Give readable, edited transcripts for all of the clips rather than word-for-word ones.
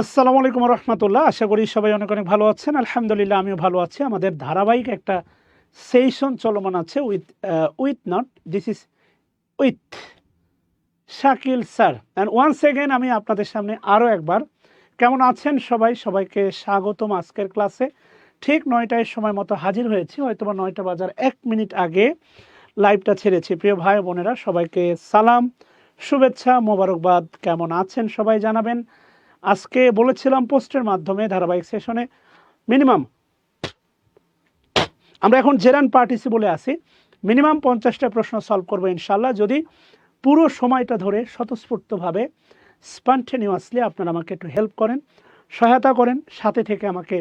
আসসালামু আলাইকুম রহমতুল্লাহ। আশা করি সবাই অনেক অনেক ভালো আছেন। আলহামদুলিল্লাহ আমিও ভালো আছি। আমাদের ধারাবাহিক একটা সেশন চলমান আছে with not this is with Shakil sir. And once again আমি আপনাদের সামনে আরও একবার কেমন আছেন সবাইকে স্বাগতম। আজকের ক্লাসে ঠিক 9টায় সময় মতো হাজির হয়েছি, হয়তো বা 9টা বাজার 1 মিনিট আগে লাইভটা ছেড়েছি। প্রিয় ভাই বোনেরা, সবাইকে সালাম, শুভেচ্ছা, মোবারকবাদ। কেমন আছেন সবাই জানাবেন। আজকে বলেছিলাম পোস্টের মাধ্যমে ধারাবাহিক সেশনে মিনিমাম আমরা এখন জেরান পার্টিসিপলে আছি, মিনিমাম 50টা প্রশ্ন সলভ করবো ইনশাল্লাহ, যদি পুরো সময়টা ধরে স্বতঃস্ফূর্তভাবে স্পন্টেনিয়াসলি আপনারা আমাকে একটু হেল্প করেন, সহায়তা করেন, সাথে থেকে আমাকে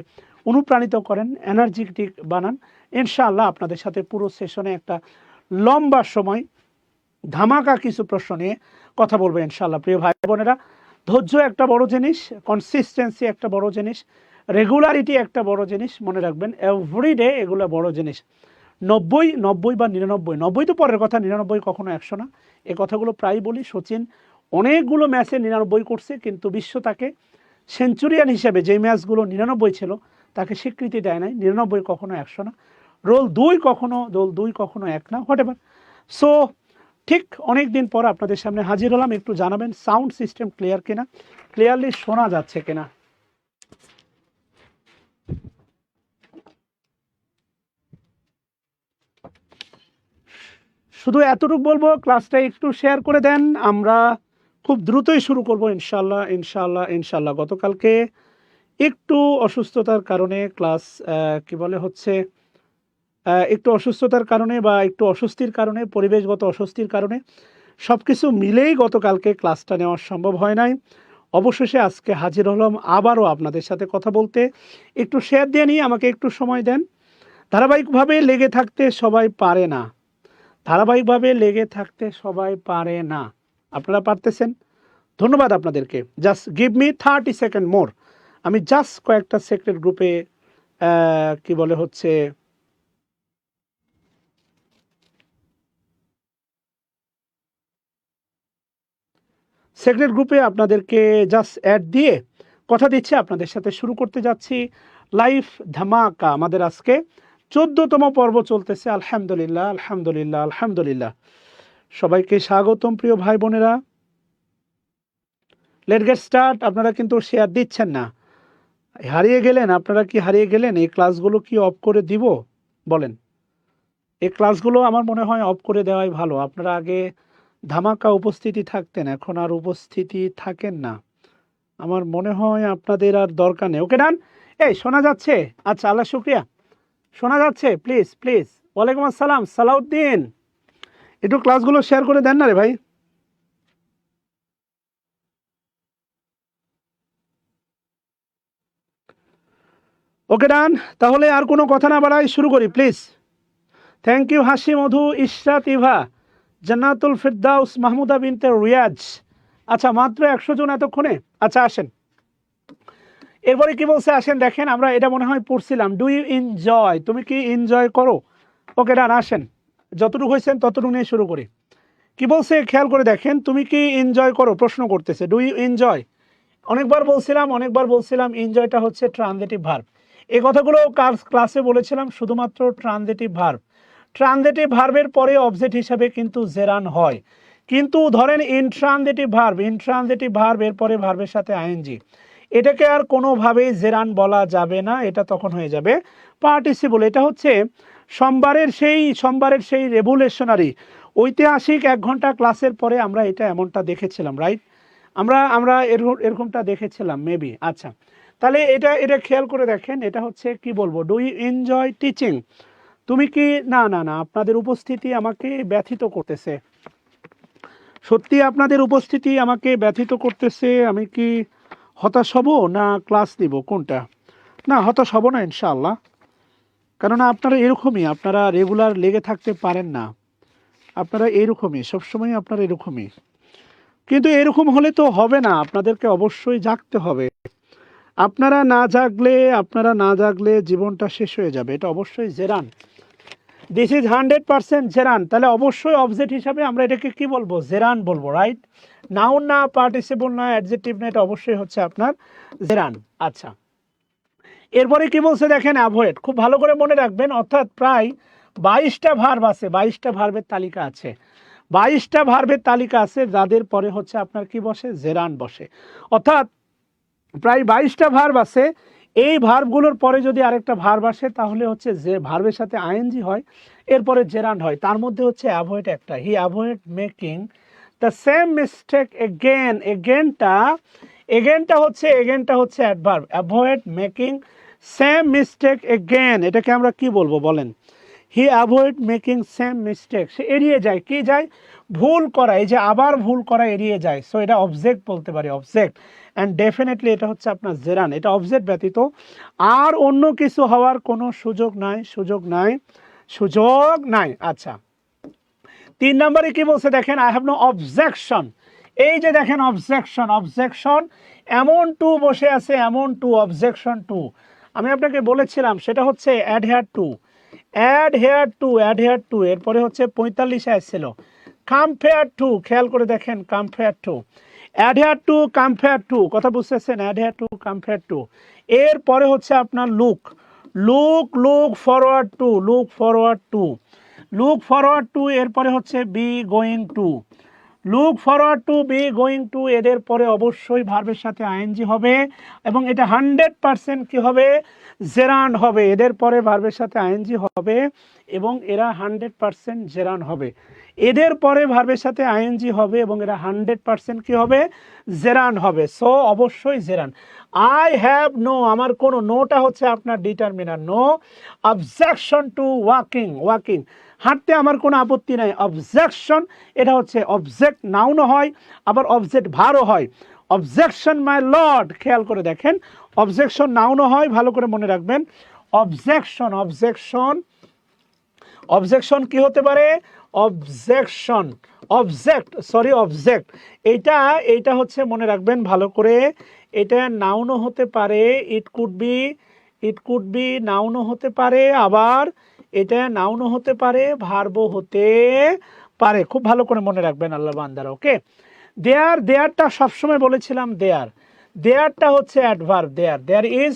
অনুপ্রাণিত করেন, এনার্জেটিক বানান। ইনশাআল্লাহ আপনাদের সাথে পুরো সেশনে একটা লম্বা সময় ধামাকা কিছু প্রশ্ন নিয়ে কথা বলবো ইনশাআল্লাহ। প্রিয় ভাই বোনেরা, ধৈর্য একটা বড় জিনিস, কনসিস্টেন্সি একটা বড় জিনিস, রেগুলারিটি একটা বড় জিনিস। মনে রাখবেন এভরিডে এগুলো বড় জিনিস। 90 বা 99 তো পরের কথা, 99 কখনো 100 না। এ কথাগুলো প্রায় বলি। সচিন অনেকগুলো ম্যাচে 99 করছে, কিন্তু বিশ্ব তাকে সেঞ্চুরিয়ান হিসেবে, যেই ম্যাচগুলো 99 ছিল তাকে স্বীকৃতি দেয় নাই। 99 কখনো 100 না, রোল 2 কখনো 1 না, হোয়াট এভার। সো ঠিক অনেক দিন পর আপনাদের সামনে হাজির হলাম। একটু জানাবেন সাউন্ড সিস্টেম ক্লিয়ার কিনা, ক্লিয়ারলি শোনা যাচ্ছে কিনা। শুধু এতটুকু বলবো, ক্লাসটা একটু শেয়ার করে দেন, আমরা খুব দ্রুতই শুরু করব ইনশাল্লাহ ইনশাল্লাহ ইনশাল্লাহ। গতকালকে একটু অসুস্থতার কারণে ক্লাস একটু অসুস্থতার কারণে বা একটু অস্বস্তির কারণে, পরিবেশগত অস্বস্তির কারণে সব কিছু মিলেই গতকালকে ক্লাসটা নেওয়া সম্ভব হয় নাই। অবশেষে আজকে হাজির হলাম আবারও আপনাদের সাথে কথা বলতে। একটু শেয়ার দিয়ে নিয়ে আমাকে একটু সময় দেন। ধারাবাহিকভাবে লেগে থাকতে সবাই পারে না, ধারাবাহিকভাবে লেগে থাকতে সবাই পারে না। আপনারা পারতেছেন, ধন্যবাদ আপনাদেরকে। জাস্ট গিভ মি 30 সেকেন্ড মোর। আমি জাস্ট কয়েকটা সেক্রেট গ্রুপে সেক্রেট গ্রুপে আপনাদেরকে জাস্ট অ্যাড দিয়ে কথা দিচ্ছি, আপনাদের সাথে শুরু করতে যাচ্ছি লাইভ ধামাকা। আমাদের আজকে 14তম পর্ব চলতেছে। আলহামদুলিল্লাহ আলহামদুলিল্লাহ আলহামদুলিল্লাহ। সবাইকে স্বাগতম প্রিয় ভাই বোনেরা। Late get start. আপনারা কিন্তু শেয়ার দিচ্ছেন না, হারিয়ে গেলেন। আপনারা কি হারিয়ে গেলেন? এই ক্লাসগুলো কি অফ করে দিব বলেন? এই ক্লাসগুলো আমার মনে হয় অফ করে দেওয়াই ভালো। আপনারা আগে ধামাকা উপস্থিতি থাকতেন, এখন আর উপস্থিতি থাকেন না। আমার মনে হয় আপনাদের আর দরকার নেই। ওকে ডান। এই শোনা যাচ্ছে? আচ্ছা, আল্লাহ শুক্রিয়া, শোনা যাচ্ছে। Please please. ওয়ালাইকুম আসসালাম সালাউদ্দিন, একটু ক্লাসগুলো শেয়ার করে দেন না রে ভাই। ওকে ডান। তাহলে আর কোনো কথা না বাড়াই, শুরু করি প্লিজ। থ্যাংক ইউ হাসি মধু, ইশরাত ইভা, জান্নাতুল ফিরদাউস, মাহমুদা বিনতে রিয়াজ। আচ্ছা, মাত্র 100 জন এতক্ষণে। আচ্ছা আসেন, এরপরে কি বলছে আসেন দেখেন। আমরা এটা মনে হয় পড়ছিলাম, ডু ইউ এনজয়, তুমি কি এনজয় করো? ওকে ডান, আসেন যতটুকু হয়েছেন ততটুকু নিয়ে শুরু করি। কি বলছে খেয়াল করে দেখেন, তুমি কি এনজয় করো, প্রশ্ন করতেছে। Do you enjoy. অনেকবার বলছিলাম এনজয়টা হচ্ছে ট্রানজিটিভ ভার্ব। এই কথাগুলো ক্লাসে বলেছিলাম, শুধুমাত্র ট্রানজিটিভ ভার্ব। ট্রানজিটিভ ভার্বের পরে অবজেক্ট হিসাবে কিন্তু জেরান হয়, কিন্তু ধরেন ইনট্রানজিটিভ ভার্ব এর পরে ভার্বের সাথে আইএনজি, এটাকে আর কোনোভাবেই জেরান বলা যাবে না, এটা তখন হয়ে যাবে পার্টিসিপল। এটা হচ্ছে সোমবারের সেই রেভুলেশনারি ঐতিহাসিক 1 ঘন্টা ক্লাসের পরে আমরা এটা এমনটা দেখেছিলাম, রাইট? আমরা এরকমটা দেখেছিলাম মেবি। আচ্ছা, তাহলে এটা খেয়াল করে দেখেন, এটা হচ্ছে কি বলবো, ডু ইউ এনজয় টিচিং। তুমি কি, না না না, আপনাদের উপস্থিতি আমাকে ব্যথিত করতেছে, সত্যি আপনাদের উপস্থিতি আমাকে ব্যথিত করতেছে। আমি কি হতাশ হব না ক্লাস নিব, কোনটা? না, হতাশ হব না ইনশাআল্লাহ, কেননা আপনারা এরকমই, আপনারা রেগুলার লেগে থাকতে পারেন না, আপনারা এরকমই, সবসময় আপনারা এরকমই। কিন্তু এরকম হলে তো হবে না, আপনাদেরকে অবশ্যই জাগতে হবে। আপনারা না জাগলে জীবনটা শেষ হয়ে যাবে, এটা অবশ্যই জেরান। দিস ইজ 100% জেরান, তাহলে অবশ্যই অবজেক্ট হিসাবে আমরা এটাকে কি বলবো, জেরান বলবো, রাইট? নাউন না, পার্টিসিপল না, অ্যাডজেক্টিভ না, এটা অবশ্যই হচ্ছে আপনার জেরান। আচ্ছা, এরপরে কি বলছে দেখেন, অ্যাভয়েড, খুব ভালো করে মনে রাখবেন, অর্থাৎ প্রায় 22টা ভার্ব আছে, 22টা ভার্বের তালিকা আছে, 22টা ভার্বের তালিকা আছে যাদের পরে হচ্ছে আপনার কি বসে, জেরান বসে। অর্থাৎ প্রায় 22টা ভার্ব আছে, এই ভার্বগুলোর পরে যদি আরেকটা ভার্ব আসে তাহলে হচ্ছে যে ভার্বের সাথে আইএনজি হয়, এরপরে জেরান্ড হয়, তার মধ্যে হচ্ছে অ্যাভয়েড একটা। He avoid making the same mistake again. এগেনটা হচ্ছে adverb. Avoid making same mistake again, এটাকে আমরা কি বলবো বলেন? He avoid making same mistake, সে এড়িয়ে যায়, কি যায়, ভুল করা, এই যে আবার ভুল করা এড়িয়ে যায়, সো এটা অবজেক্ট বলতে পারি, অবজেক্ট। অ্যান্ড ডেফিনেটলি এটা হচ্ছে আপনার জেরান, এটা অবজেক্ট ব্যতীত আর অন্য কিছু হওয়ার কোনো সুযোগ নাই। আচ্ছা, 3 নম্বরে কি বলছে দেখেন, আই হ্যাভ নো অবজেকশন। এই যে দেখেন অবজেকশন, এমন টু বসে আছে, এমন টু, অবজেকশন টু, আমি আপনাকে বলেছিলাম সেটা হচ্ছে অ্যাডহেয়ার টু, এরপরে হচ্ছে 45 আসছিল কম্পেয়ার টু, খেয়াল করে দেখেন কম্পেয়ার টু, অ্যাডহেয়ার টু, কথা বুঝতেছেন, অ্যাডহেয়ার টু, এরপরে হচ্ছে আপনার লুক ফরওয়ার্ড টু, এরপরে হচ্ছে বি গোয়িং টু, এদের পরে অবশ্যই ভার্বের সাথে আইএনজি হবে এবং এটা 100% কি হবে, জেরান হবে। এদের পরে ভার্বের সাথে আইএনজি হবে এবং এরা 100% জেরান হবে। এদের পরে ভার্বের সাথে আইএনজি হবে এবং এরা 100% কি হবে, জেরান হবে। সো অবশ্যই জেরান। আই হ্যাভ নো, আমার কোনো, নোটা হচ্ছে আপনার determiner, no objection to walking, হাঁটতে আমার কোনো আপত্তি নাই। অবজেকশন, এটা হচ্ছে অবজেক্ট নাউনও হয়, আবার অবজেক্ট ভারও হয়। অবজেকশন মাই লর্ড, খেয়াল করে দেখেন, অবজেকশন নাউনও হয়, ভালো করে মনে রাখবেন। অবজেকশন কি হতে পারে, অবজেক্ট, এইটা হচ্ছে মনে রাখবেন ভালো করে, এটা নাউনও হতে পারে, ইট কুড বি নাউনও হতে পারে, আবার এটা নাউনও হতে পারে, ভার্বও হতে পারে, খুব ভালো করে মনে রাখবেন আল্লাহ বান্দারা। ওকে, দেয়ারটা সবসময় বলেছিলাম, দেয়ারটা হচ্ছে অ্যাডভার্ব, দেয়ার ইজ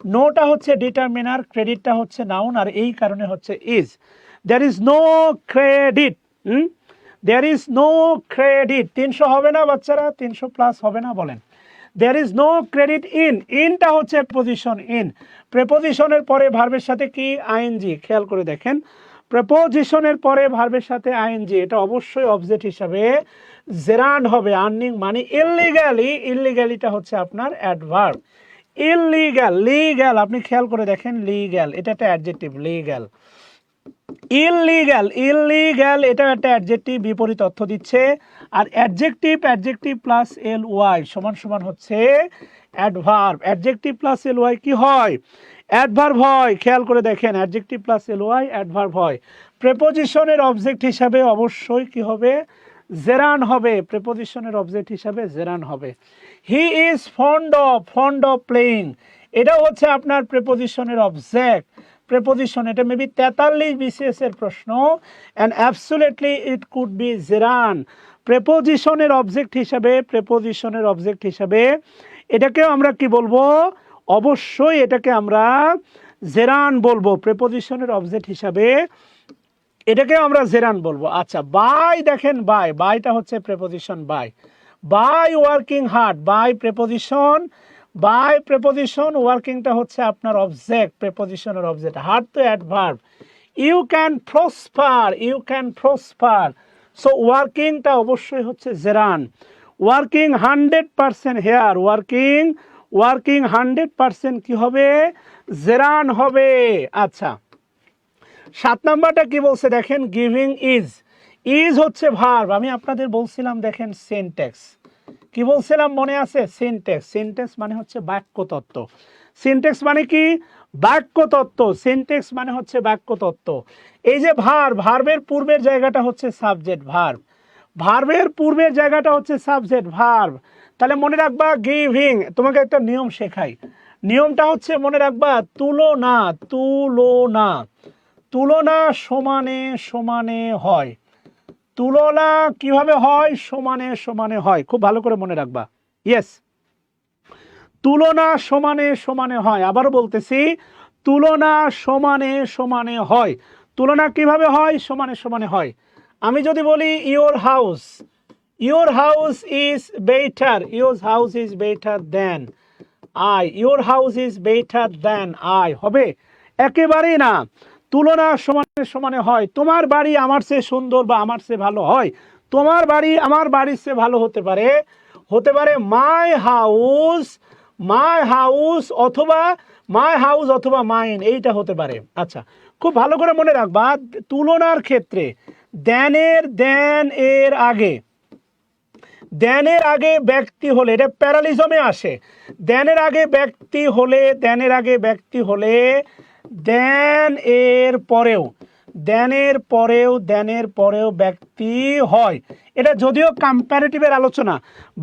নোটা হচ্ছে ডিটারমিনার, ক্রেডিটটা হচ্ছে নাউন, আর এই কারণে হচ্ছে is. There is no credit, there is no credit, 300 হবে না বাচ্চারা, 300 প্লাস হবে না বলেন? দেয়ার ইজ নো ক্রেডিট ইনটা হচ্ছে প্রেপোজিশনের পরে ভার্বের সাথে কি, আইএনজি, খেয়াল করে দেখেন, প্রেপোজিশনের পরে ভার্বের সাথে আইএনজি, এটা অবশ্যই অবজেক্ট হিসাবে জেরান্ড হবে। আর্নিং মানে ইললিগ্যালিটা হচ্ছে আপনার অ্যাডভার্ব। লিগ্যাল, আপনি খেয়াল করে দেখেন, লিগ্যাল, এটা একটা অ্যাডজেক্টিভ, লিগ্যাল। ইললিগ্যাল, এটা একটা অ্যাডজেক্টিভ, বিপরীত অর্থ দিচ্ছে। আর অ্যাডজেক্টিভ প্লাস এল ওয়াই সমান হচ্ছে adverb. Adjective plus L Y কি হয়, অ্যাডভার্ব হয়। খেয়াল করে দেখেন, adjective plus L Y adverb হয়। প্রেপোজিশনের অবজেক্ট হিসাবে অবশ্যই কি হবে, জেরান হবে। প্রেপোজিশনের অবজেক্ট হিসাবে জেরান হবে। He is fond of playing, এটাও হচ্ছে আপনার প্রেপোজিশনের অবজেক্ট। প্রেপোজিশন, এটা মেবি 43 BCS এর প্রশ্ন, and absolutely it could be gerund. প্রেপোজিশনের অবজেক্ট হিসাবে এটাকেও আমরা কি বলবো, অবশ্যই এটাকে আমরা জেরান বলবো। প্রেপোজিশনের অবজেক্ট হিসাবে এটাকে আমরা জেরান বলবো। আচ্ছা, বাই, দেখেন বাইটা হচ্ছে preposition, by working hard, by preposition, ওয়ার্কিংটা হচ্ছে আপনার অবজেক্ট, প্রেপোজিশনের অবজেক্ট, হার্ড তো adverb. You can prosper, so ওয়ার্কিংটা অবশ্যই হচ্ছে জেরান। ওয়ার্কিং 100% হেয়ার, ওয়ার্কিং 100% কি হবে, জেরান হবে। আচ্ছা, 7 নাম্বারটা কি বলছে দেখেন, গিভিং ইজ হচ্ছে ভার্ব। আমি আপনাদের বলছিলাম দেখেন সিনট্যাক্স, কি বলছিলাম মনে আছে, সিনট্যাক্স মানে হচ্ছে বাক্যতত্ত্ব। সিনট্যাক্স মানে কি, বাক্যতত্ত্ব। এই যে ভার্বের পূর্বের জায়গাটা হচ্ছে সাবজেক্ট, ভার্ব, তাহলে মনে রাখবা গিভিং। তোমাকে একটা নিয়ম শেখাই, নিয়মটা হচ্ছে মনে রাখবা, তুলনা, তুলনা সমানে সমানে হয়। তুলনা কিভাবে হয়? সমানে সমানে হয়। খুব ভালো করে মনে রাখবা। ইয়েস, তুলনা সমানে সমানে হয়। আবারও বলতেছি, তুলনা সমানে সমানে হয়। তুলনা কিভাবে হয়? সমানে সমানে হয়। আমি যদি বলি your house, your house is better, your house is better then I, your house is better then I, হবে? একেবারেই না। তুলনা সমানে সমানে হয়। তোমার বাড়ি আমার চেয়ে সুন্দর বা আমার চেয়ে ভালো হয়। তোমার বাড়ি আমার বাড়ির চেয়ে ভালো হতে পারে। হতে পারে মাই হাউস, মাই হাউস অথবা মাই হাউস অথবা মাইন, এইটা হতে পারে। আচ্ছা, খুব ভালো করে মনে রাখবা, তুলনার ক্ষেত্রে দেনের দেন এর আগে, দেনের আগে ব্যক্তি হলে, এটা প্যারালিজমে আসে। দেনের আগে ব্যক্তি হলে, দেনের আগে ব্যক্তি হলে দেন এর পরেও, দেনের পরেও, দেনের পরেও ব্যক্তি হয়। এটা যদিও কম্প্যারেটিভের আলোচনা,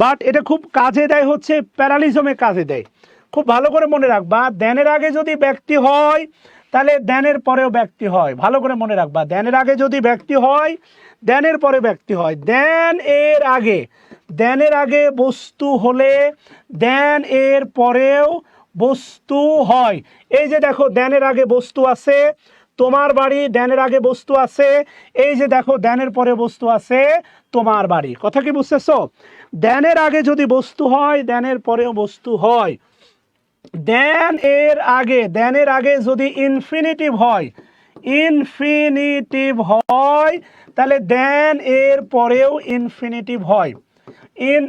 বাট এটা খুব কাজে দেয়, হচ্ছে প্যারালিজমে কাজে দেয়। খুব ভালো করে মনে রাখবা, দেনের আগে যদি ব্যক্তি হয় তাহলে দেনের পরেও ব্যক্তি হয়। ভালো করে মনে রাখবা, দেনের আগে যদি ব্যক্তি হয়, দেনের পরে ব্যক্তি হয়। দেন এর আগে, দেনের আগে বস্তু হলে দেন এর পরেও বস্তু হয়। এই যে দেখো, দেনের আগে বস্তু আছে, তোমার বাড়ি, দেনের আগে বস্তু আছে। এই যে দেখো, দেনের পরে বস্তু আছে, তোমার বাড়ি। কথা কি বুঝতেছো? দেনের আগে যদি বস্তু হয়, দেনের পরেও বস্তু হয়। দেন এর আগে, দেনের আগে যদি ইনফিনিটিভ হয়, ইনফিনিটিভ হয়, তাহলে দেন এর পরেও ইনফিনিটিভ হয়।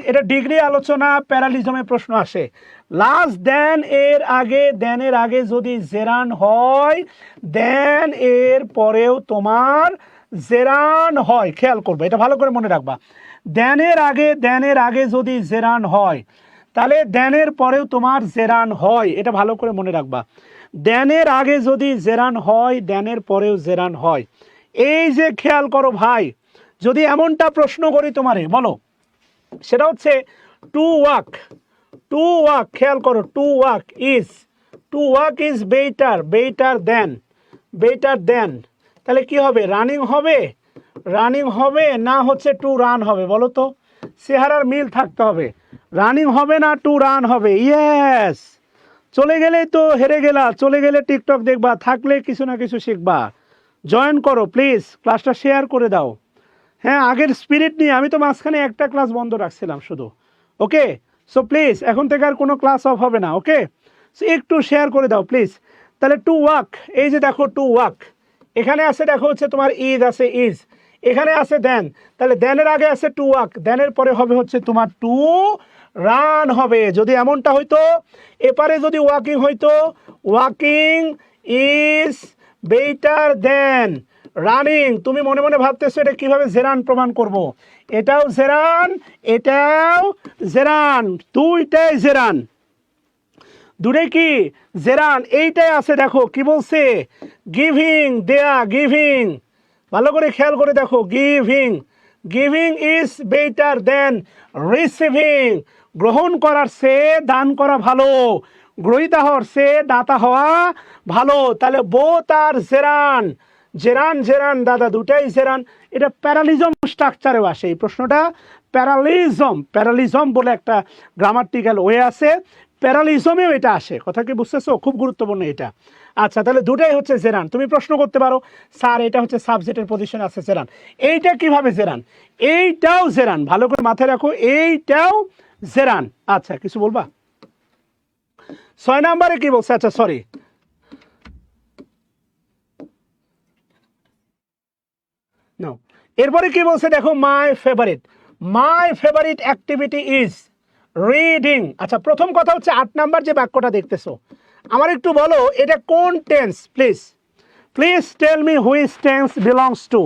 এটা ডিগ্রি আলোচনা, প্যারালিজমে প্রশ্ন আসে। লাস্ট দেন এর আগে, দেনের আগে যদি জেরান হয়, দেন এর পরেও তোমার জেরান হয়। খেয়াল করবে, এটা ভালো করে মনে রাখবা। দেনের আগে, দেনের আগে যদি জেরান হয়, তাহলে দেনের পরেও তোমার জেরান হয়। এটা ভালো করে মনে রাখবা। দেনের আগে যদি জেরান হয়, দেনের পরেও জেরান হয়। এই যে খেয়াল করো ভাই, যদি এমনটা প্রশ্ন করি তোমারে, বলো, সেটা হচ্ছে টু ওয়াক, টু ওয়াক, খেয়াল করো, to walk is, to walk is better, better then, better দেন, তাহলে কি হবে? রানিং হবে, রানিং হবে না হচ্ছে টু রান হবে? বলো তো, চেহারার মিল থাকতে হবে। রানিং হবে না টু রান হবে? ইয়েস। চলে গেলেই তো হেরে গেলা, চলে গেলে টিকটক দেখবা, থাকলে কিছু না কিছু শিখবা। জয়েন করো প্লিজ, ক্লাসটা শেয়ার করে দাও। হ্যাঁ, আগের স্পিরিট নিয়ে, আমি তো মাঝখানে একটা ক্লাস বন্ধ রাখছিলাম শুধু। ওকে, সো প্লিজ এখন থেকে আর কোনো ক্লাস অফ হবে না। ওকে, সো একটু শেয়ার করে দাও প্লিজ। তাহলে টু ওয়াক, এই যে দেখো টু ওয়াক, এখানে আছে দেখো হচ্ছে তোমার ইজ আছে, ইজ, এখানে আছে দেন, তাহলে দেনের আগে আছে টু ওয়াক, দেনের পরে হবে হচ্ছে তোমার টু রান হবে। যদি এমনটা হইতো, এপারে যদি ওয়াকিং হইতো, walking is better then running. তুমি মনে মনে ভাবতেছো এটা কিভাবে জেরান প্রমাণ করব। এটাও জেরান, এটাও জেরান, দুইটাই জেরান, দূরে কি জেরান, এইটাই আছে। দেখো কি বলছে, গিভিং, দেয়া, গিভিং, ভালো করে খেয়াল করে দেখো, giving, giving is better then receiving, গ্রহণ করার চেয়ে দান করা ভালো, গ্রহীতা হওয়ার চেয়ে দাতা হওয়া ভালো। তাহলে বোথ আর জেরান, জেরান জেরান দাদা, দুটাই জেরান। এটা প্যারালিজম স্ট্রাকচারেও আসে এই প্রশ্নটা। প্যারালিজম, প্যারালিজম বলে একটা গ্রামাটিক্যাল ওয়ে আছে, প্যারালিজমেও এটা আসে। কথা কি বুঝতেছো? খুব গুরুত্বপূর্ণ এটা। আচ্ছা, তাহলে দুটাই হচ্ছে জেরান। তুমি প্রশ্ন করতে পারো, স্যার এটা হচ্ছে সাবজেক্টের পজিশন আছে জেরান, এইটা কিভাবে জেরান? এইটাও জেরান, ভালো করে মাথায় রাখো, এইটাও জেরান। আচ্ছা, কিছু বলবা? 6 নম্বরে কি বলছে? আচ্ছা সরি, নাও, এরপরে কি বলছে দেখো, my favourite, my favourite activity is reading. আচ্ছা, প্রথম কথা হচ্ছে 8 নাম্বার যে বাক্যটা দেখতেছো, আমার একটু বলো এটা কোন tense, please, please tell me which tense belongs to.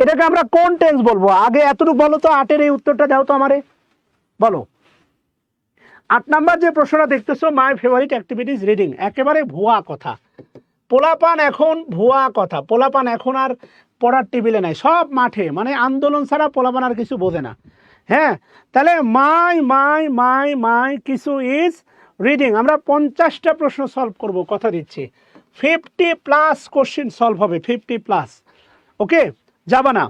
এটাকে আমরা কোন টেন্স বলবো? আগে এতটুকু বলো তো, 8-এর এই উত্তরটা দাও তো আমারে, বলো। 8 নাম্বার যে প্রশ্নটা দেখতেছো, মাই ফেভারিট অ্যাক্টিভিটিজ রিডিং, একেবারে ভুয়া কথা। পোলাপান এখন ভুয়া কথা, পোলাপান এখন আর পড়ার টেবিলে নাই, সব মাঠে, মানে আন্দোলন ছাড়া পোলাপান আর কিছু বোঝে না। হ্যাঁ, তাহলে মাই মাই মাই মাই কিছু ইজ রিডিং। আমরা 50টা প্রশ্ন সলভ করব, কথা দিচ্ছি। 50+ কোশ্চিন সলভ হবে, 50+। ওকে, যাবা না,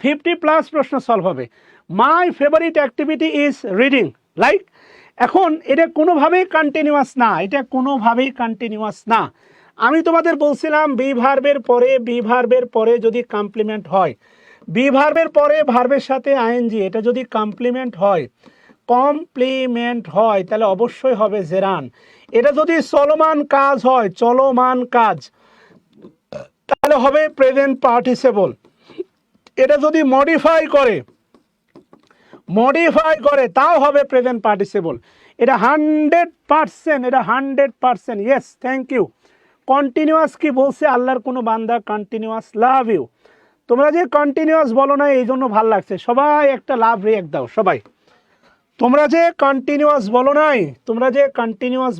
50+ প্রশ্ন সলভ হবে। My favourite activity is reading, like. এখন এটা কোনোভাবেই কন্টিনিউয়াস না, এটা কোনোভাবেই কন্টিনিউয়াস না। আমি তোমাদের বলছিলাম বি ভার্বের পরে যদি কমপ্লিমেন্ট হয়, বি ভার্বের পরে ভার্বের সাথে আইএনজি, এটা যদি কমপ্লিমেন্ট হয় তাহলে অবশ্যই হবে জেরান। এটা যদি চলমান কাজ হয়, চলমান কাজ, তাহলে হবে প্রেজেন্ট পার্টিসিপল। এটা যদি মডিফাই করে তাও হবে প্রেজেন্ট পার্টিসিপল। এটা 100%, এটা 100%। Yes, thank you. কন্টিনিউয়াস কি বলছে আল্লাহর কোনো বান্দা? কন্টিনিউয়াস। Love you. তোমরা যে কন্টিনিউয়াস বলো না, এই জন্য ভাল লাগছে। সবাই একটা লাভ রিয়েক্ট দাও সবাই। তোমরা যে কন্টিনিউয়াস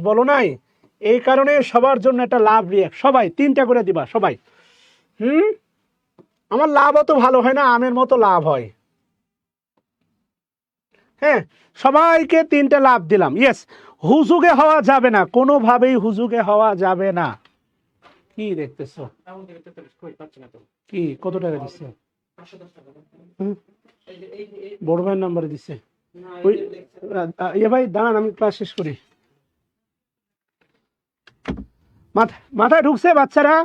বলো নাই, এই কারণে সবার জন্য একটা লাভ রিয়েক্ট, সবাই 3টা করে দিবা সবাই। আমার লাভ অত ভালো হয় না, আমের মতো লাভ হয়। হ্যাঁ, সবাইকে 3টা লাভ দিলাম। ইয়েস, হুজুগে হওয়া যাবে না, কোনোভাবেই হুজুগে হওয়া যাবে না। কি দেখতেছো? কি কত টাকা দিচ্ছে? বড় ভাইয়ের নাম্বারে দিচ্ছে। ভাই দাঁড়ান, আমি ক্লাস শেষ করি। মাথায় ঢুকছে বাচ্চারা?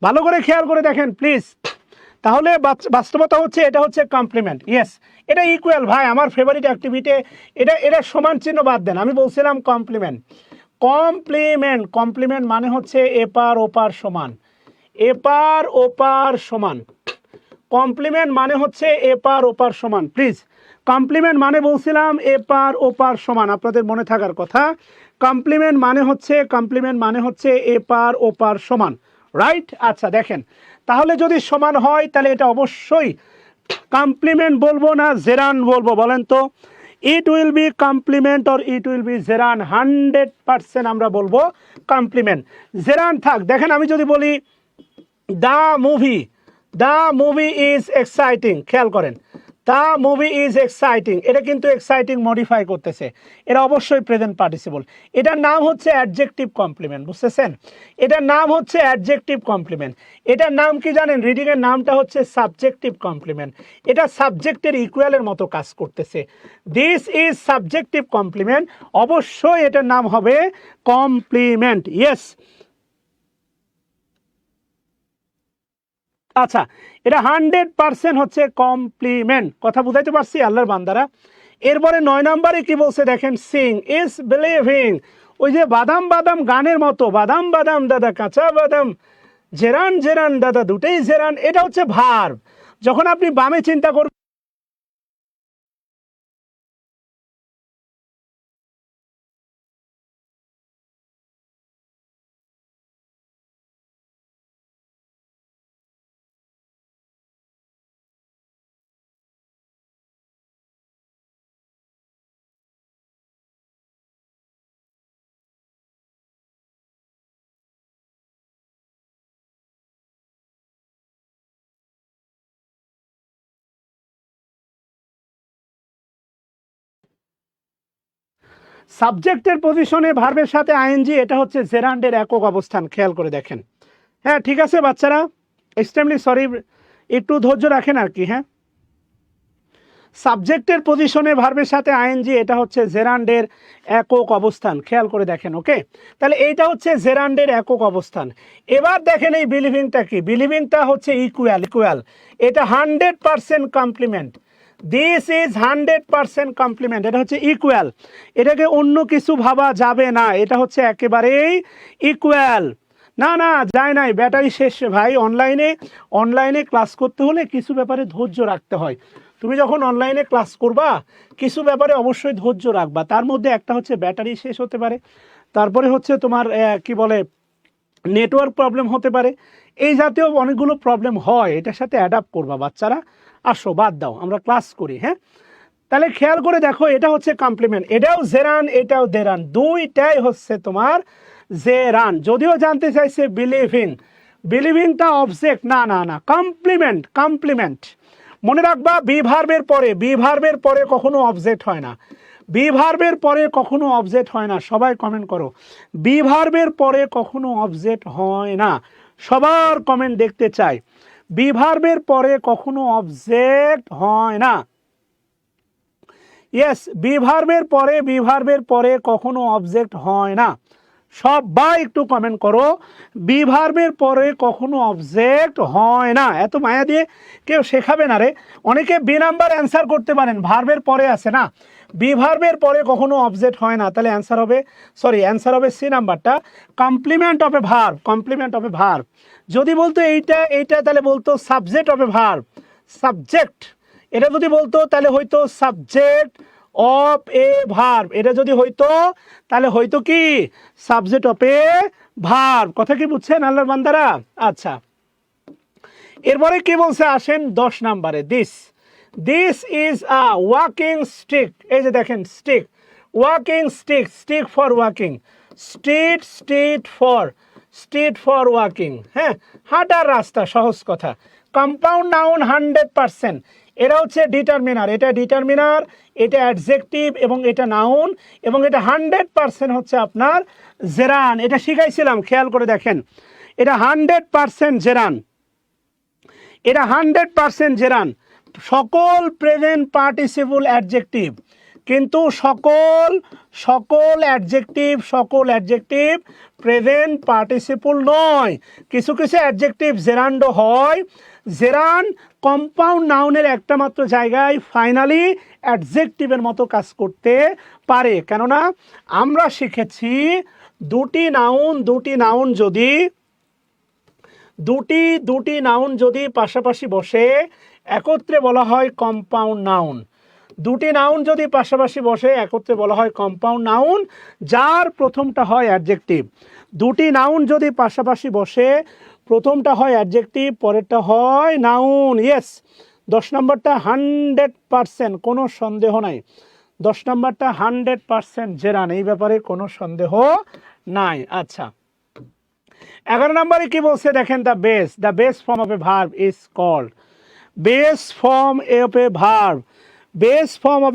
ভালো করে খেয়াল করে দেখেন প্লিজ। তাহলে বাস্তবতা হচ্ছে এটা হচ্ছে কমপ্লিমেন্ট। ইয়েস, এটা ইকুয়াল। ভাই আমার ফেভারিট অ্যাক্টিভিটি, এটা সমান চিহ্ন বাদ দেন। আমি বলছিলাম কমপ্লিমেন্ট মানে হচ্ছে এপার ওপার সমান, এপার ওপার সমান। কমপ্লিমেন্ট মানে হচ্ছে এপার ওপার সমান। প্লিজ, কমপ্লিমেন্ট মানে বলছিলাম এপার ওপার সমান, আপনাদের মনে থাকার কথা। কমপ্লিমেন্ট মানে হচ্ছে এপার ওপার সমান, রাইট? আচ্ছা দেখেন, তাহলে যদি সমান হয় তাহলে এটা অবশ্যই কমপ্লিমেন্ট বলবো না জেরান বলবো? বলেন তো, it will be compliment or it will be gerund? 100% আমরা বলবো কমপ্লিমেন্ট। জেরান থাক। দেখেন, আমি যদি বলি দ্য মুভি ইজ এক্সাইটিং, খেয়াল করেন, দ্য মুভি ইজ এক্সাইটিং, এটা কিন্তু এক্সাইটিং মডিফাই করতেছে, এটা অবশ্যই প্রেজেন্ট পার্টিসিপল। এটার নাম হচ্ছে অ্যাডজেক্টিভ কমপ্লিমেন্ট, বুঝতেছেন? এটার নাম হচ্ছে অ্যাডজেক্টিভ কমপ্লিমেন্ট। এটার নাম কি জানেন? রিডিং এর নামটা হচ্ছে সাবজেক্টিভ কমপ্লিমেন্ট। এটা সাবজেক্টের ইকুয়ালের মতো কাজ করতেছে। দিস ইজ সাবজেক্টিভ কমপ্লিমেন্ট, অবশ্যই এটার নাম হবে কমপ্লিমেন্ট। ইয়েস। আচ্ছা, এটা 100% হচ্ছে কমপ্লিমেন্ট। কথা বুঝাইতে পারছি আল্লাহর বান্দারা? এরপরে 9 নম্বরে কি বলছে দেখেন, সিং ইজ বিলিভিং। ওই যে বাদাম বাদাম গানের মতো, বাদাম বাদাম দাদা কাঁচা বাদাম, জেরান জেরান দাদা দুটেই জেরান, এটা হচ্ছে ভার্ব। যখন আপনি বামে চিন্তা করবেন, সাবজেক্টের পজিশনে ভার্বের সাথে আইএনজি, এটা হচ্ছে জেরান্ডের একক অবস্থান। খেয়াল করে দেখেন। হ্যাঁ, ঠিক আছে বাচ্চারা, এক্সট্রিমলি সরি, একটু ধৈর্য রাখেন আর কি। হ্যাঁ, সাবজেক্টের পজিশনে ভার্বের সাথে আইএনজি, এটা হচ্ছে জেরান্ডের একক অবস্থান। খেয়াল করে দেখেন। ওকে, তাহলে এইটা হচ্ছে জেরান্ডের একক অবস্থান। এবার দেখেন এই বিলিভিংটা কি? বিলিভিংটা হচ্ছে ইকুয়াল। এটা 100% কমপ্লিমেন্ট। দিস ইজ 100% কমপ্লিমেন্ট, এটা হচ্ছে ইকুয়াল। এটাকে অন্য কিছু ভাবা যাবে না, এটা হচ্ছে একেবারেই ইকুয়াল। না যায় নাই, ব্যাটারি শেষ ভাই। অনলাইনে ক্লাস করতে হলে কিছু ব্যাপারে ধৈর্য রাখতে হয়। তুমি যখন অনলাইনে ক্লাস করবা, কিছু ব্যাপারে অবশ্যই ধৈর্য রাখবা। তার মধ্যে একটা হচ্ছে ব্যাটারি শেষ হতে পারে, তারপরে হচ্ছে তোমার কি বলে নেটওয়ার্ক প্রবলেম হতে পারে, এই জাতীয় অনেকগুলো প্রবলেম হয়। এটার সাথে অ্যাডাপ্ট করবা বাচ্চারা। আসো, বাদ দাও, আমরা ক্লাস করি। হ্যাঁ, তাহলে খেয়াল করে দেখো, এটা হচ্ছে কমপ্লিমেন্ট, এটাও জেরান এটাও দেরান, দুইটাই হচ্ছে তোমার জেরান। যদিও জানতে চাইছে বিলিভিংটা অবজেক্ট, না কমপ্লিমেন্ট। মনে রাখবা, বি ভার্বের পরে কখনো অবজেক্ট হয় না। বি ভার্বের পরে কখনো অবজেক্ট হয় না, সবাই কমেন্ট করো। বি ভার্বের পরে কখনো অবজেক্ট হয় না, সবার কমেন্ট দেখতে চাই। বি ভার্বের পরে কখনো অবজেক্ট হয় না। ইয়েস, বি ভার্বের পরে কখনো অবজেক্ট হয় না, সবাই একটু কমেন্ট করো। বি ভার্বের পরে কখনো অবজেক্ট হয় না। এত মায়া দিয়ে কেউ শেখাবে না রে। অনেকে বি নাম্বার অ্যান্সার করতে পারেন, ভার্বের পরে আছে না, বি ভার্বের পরে কখনো অবজেক্ট হয় না, তাহলে অ্যান্সার হবে সি নাম্বারটা, complement of a verb. Complement of a verb যদি বলতো এইটা তাহলে বলতো subject of a verb, subject. এটা যদি বলতো তাহলে হয়তো সাবজেক্ট অফ এ ভার্ব, এটা যদি হইতো তাহলে হয়তো কি সাবজেক্ট অফ এ ভার্ব। কথা কি বুঝছেন আল্লাহর বান্দারা? আচ্ছা, এরপরে কি বলছে আসেন 10 নম্বরে। This is a walking stick. এই যে দেখেন stick, walking stick, stick for walking, street for walking. হ্যাঁ, হাঁটার রাস্তা, সহজ কথা। কম্পাউন্ড নাউন 100%, এটা হচ্ছে ডিটারমিনার, এটা অ্যাডজেক্টিভ এবং এটা নাউন, এবং এটা 100% হচ্ছে আপনার জেরান। এটা শিখাইছিলাম, খেয়াল করে দেখেন, এটা 100% জেরান, এটা 100% জেরান। সকল প্রেজেন্ট পার্টিসিপল অ্যাডজেক্টিভ, কিন্তু সকল অ্যাডজেক্টিভ প্রেজেন্ট পার্টিসিপল নয়। কিছু অ্যাডজেক্টিভ জেরান্ডো হয়। জেরান কম্পাউন্ড নাউনের একটা মাত্র জায়গায় ফাইনালি অ্যাডজেক্টিভের মতো কাজ করতে পারে। কেননা আমরা শিখেছি দুটি নাউন যদি পাশাপাশি বসে একত্রে বলা হয় কম্পাউন্ড নাউন। দুটি নাউন যদি পাশাপাশি বসে একত্রে বলা হয় কম্পাউন্ড নাউন, যার প্রথমটা হয় অ্যাডজেক্টিভ। দুটি নাউন যদি পাশাপাশি বসে প্রথমটা হয় অ্যাডজেক্টিভ, পরেরটা হয় নাউন। ইয়েস, 10 নম্বরটা 100%, কোনো সন্দেহ নাই। 10 নম্বরটা 100% জেরান, এই ব্যাপারে কোনো সন্দেহ নাই। আচ্ছা, 11 নম্বরে কি বলছে দেখেন, the base form of a verb is called. Base form of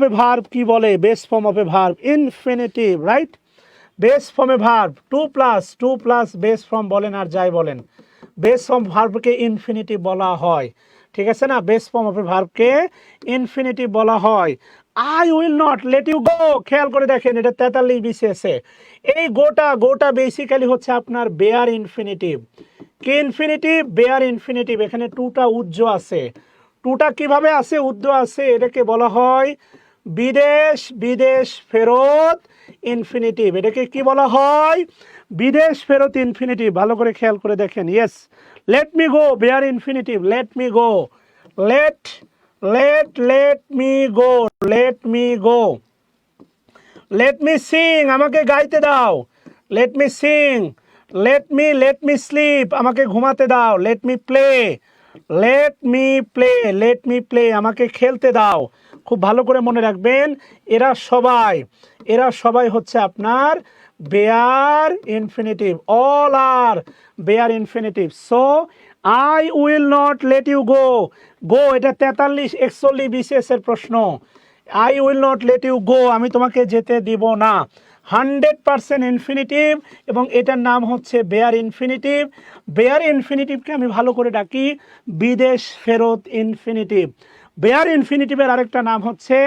a verb কি বলে? Base form of a verb infinitive, right? Base form a verb to plus base form বলেন আর যাই বলেন, বেস ফর্ম ভার্বকে ইনফিনিটিভ বলা হয়, ঠিক আছে না? বেস ফর্ম অফ এ ভার্বকে ইনফিনিটিভ বলা হয়। I will not let you go, খেয়াল করে দেখেন, এটা 43 বিসিএসে। এই গোটা বেসিক্যালি হচ্ছে আপনার বেয়ার ইনফিনিটিভ। কি ইনফিনিটিভ? Bare infinitive. এখানে টুটা উজ্জ আছে, টুটা কিভাবে আছে? উদ্য আছে। এটাকে বলা হয় বিদেশ ফেরত ইনফিনিটিভ। এটাকে কি বলা হয়? বিদেশ ফেরত ইনফিনিটিভ। ভালো করে খেয়াল করে দেখেন। Yes, let me go, bare infinitive, let me go, let me go. Let me Singh, আমাকে গাইতে দাও, let me Singh. Let me slip, আমাকে ঘুমাতে দাও, লেট মি প্লে, আমাকে খেলতে দাও। খুব ভালো করে মনে রাখবেন, এরা সবাই হচ্ছে আপনার bare infinitive, all are bare infinitive. So I will not let you go, এটা 43 41 বিসিএস এর প্রশ্ন। I will not let you go, আমি তোমাকে যেতে দিব না। 100% ইনফিনিটিভ, এবং এটার নাম হচ্ছে বেয়ার ইনফিনিটিভ। বেয়ার ইনফিনিটিভকে আমি ভালো করে ডাকি বিদেশ ফেরত ইনফিনিটিভ। বেয়ার ইনফিনিটিভের আরেকটা নাম হচ্ছে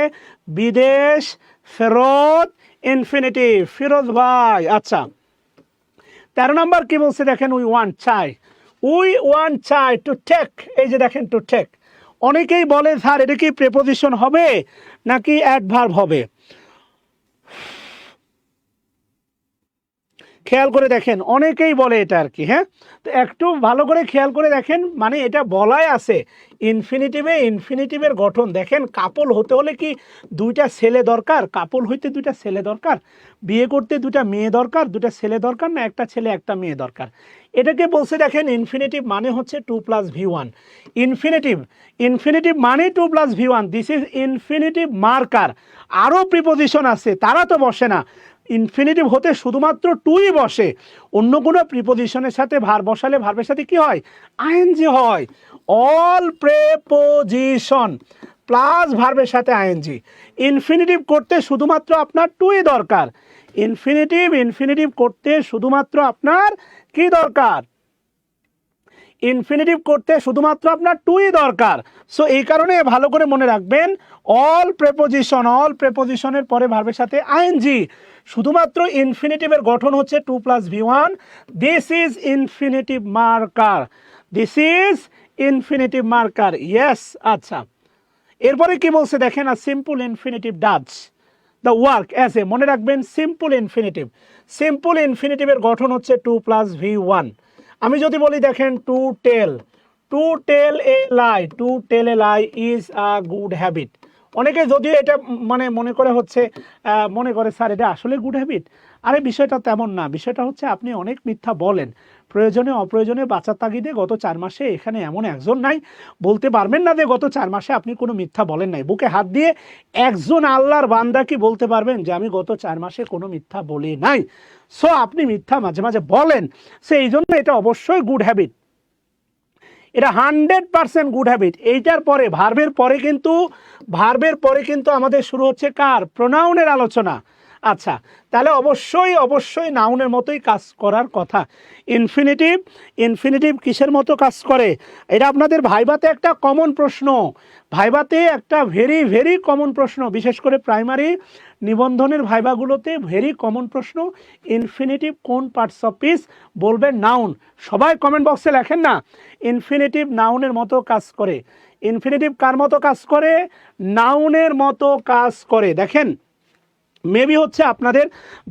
বিদেশ ফেরত ইনফিনিটিভ। ফিরোজ ভাই, আচ্ছা 13 নম্বর কি বলছে দেখেন, উই ওয়ান্ট চাই টু টেক। এই যে দেখেন টু টেক, অনেকেই বলে স্যার এটা কি প্রেপোজিশন হবে নাকি অ্যাডভার্ব হবে? খেয়াল করে দেখেন, অনেকেই বলে এটা আর কি। হ্যাঁ, তো একটু ভালো করে খেয়াল করে দেখেন, মানে এটা বলাই আছে ইনফিনিটিভের গঠন দেখেন। কাপল হতে হলে কি দুইটা ছেলে দরকার? কাপল হইতে দুইটা ছেলে দরকার, বিয়ে করতে দুইটা মেয়ে দরকার, দুইটা ছেলে দরকার না একটা ছেলে একটা মেয়ে দরকার? এটাকে বলছে দেখেন ইনফিনিটিভ মানে হচ্ছে 2 + V1। ইনফিনিটিভ মানে 2 + V1। This is infinitive marker. আরও প্রিপোজিশন আছে, তারা তো বসে না। ইনফিনিটিভ হতে শুধুমাত্র টুই বসে, অন্য কোনো প্রিপোজিশনের সাথে ভার বসালে ভার্বের সাথে কি হয়? আইএনজি হয়। অল প্রেপোজিশন প্লাস ভার্বের সাথে আইএনজি। ইনফিনিটিভ করতে শুধুমাত্র আপনার টুই দরকার। ইনফিনিটিভ করতে শুধুমাত্র আপনার কি দরকার? ইনফিনিটিভ করতে শুধুমাত্র আপনার টুই দরকার। সো এই কারণে ভালো করে মনে রাখবেন, অল প্রেপোজিশনের পরে ভার্বের সাথে আইএনজি। শুধুমাত্র ইনফিনিটিভের গঠন হচ্ছে 2 + V1। This is infinitive marker, this is infinitive marker, yes. আচ্ছা, এরপরে কি বলছে দেখেন, আর simple infinitive does the work as a, মনে রাখবেন সিম্পল ইনফিনিটিভের গঠন হচ্ছে 2 + V1। আমি যদি বলি দেখেন to tell a lie is a good habit. অনেকে যদিও এটা মানে মনে করে স্যার এটা আসলে গুড হ্যাবিট। আরে বিষয়টা তেমন না, বিষয়টা হচ্ছে আপনি অনেক মিথ্যা বলেন প্রয়োজনে অপ্রয়োজনে বাঁচার তাগিদে। গত 4 মাসে এখানে এমন একজন নাই বলতে পারবেন না যে গত 4 মাসে আপনি কোনো মিথ্যা বলেন নাই। বুকে হাত দিয়ে একজন আল্লাহর বান্দা কি বলতে পারবেন যে আমি গত 4 মাসে কোনো মিথ্যা বলি নাই? সো আপনি মিথ্যা মাঝে মাঝে বলেন, সো এই জন্য এটা অবশ্যই গুড হ্যাবিট, এটা 100% গুড হ্যাবিট। এইটার পরে ভার্বের পরে কিন্তু আমাদের শুরু হচ্ছে কার? প্রোনাউনের আলোচনা। আচ্ছা, তাহলে অবশ্যই নাউনের মতোই কাজ করার কথা। ইনফিনিটিভ কিসের মতো কাজ করে? এটা আপনাদের ভাইভাতে একটা কমন প্রশ্ন, ভেরি কমন প্রশ্ন, বিশেষ করে প্রাইমারি নিবন্ধনের ভাইভাগুলোতে ভেরি কমন প্রশ্ন। ইনফিনিটিভ কোন পার্টস অফ স্পিচ বলবেন? নাউন। সবাই কমেন্ট বক্সে লেখেন না, ইনফিনিটিভ নাউনের মতো কাজ করে। ইনফিনিটিভ কার মতো কাজ করে? নাউনের মতো কাজ করে। দেখেন, মেবি হচ্ছে আপনাদের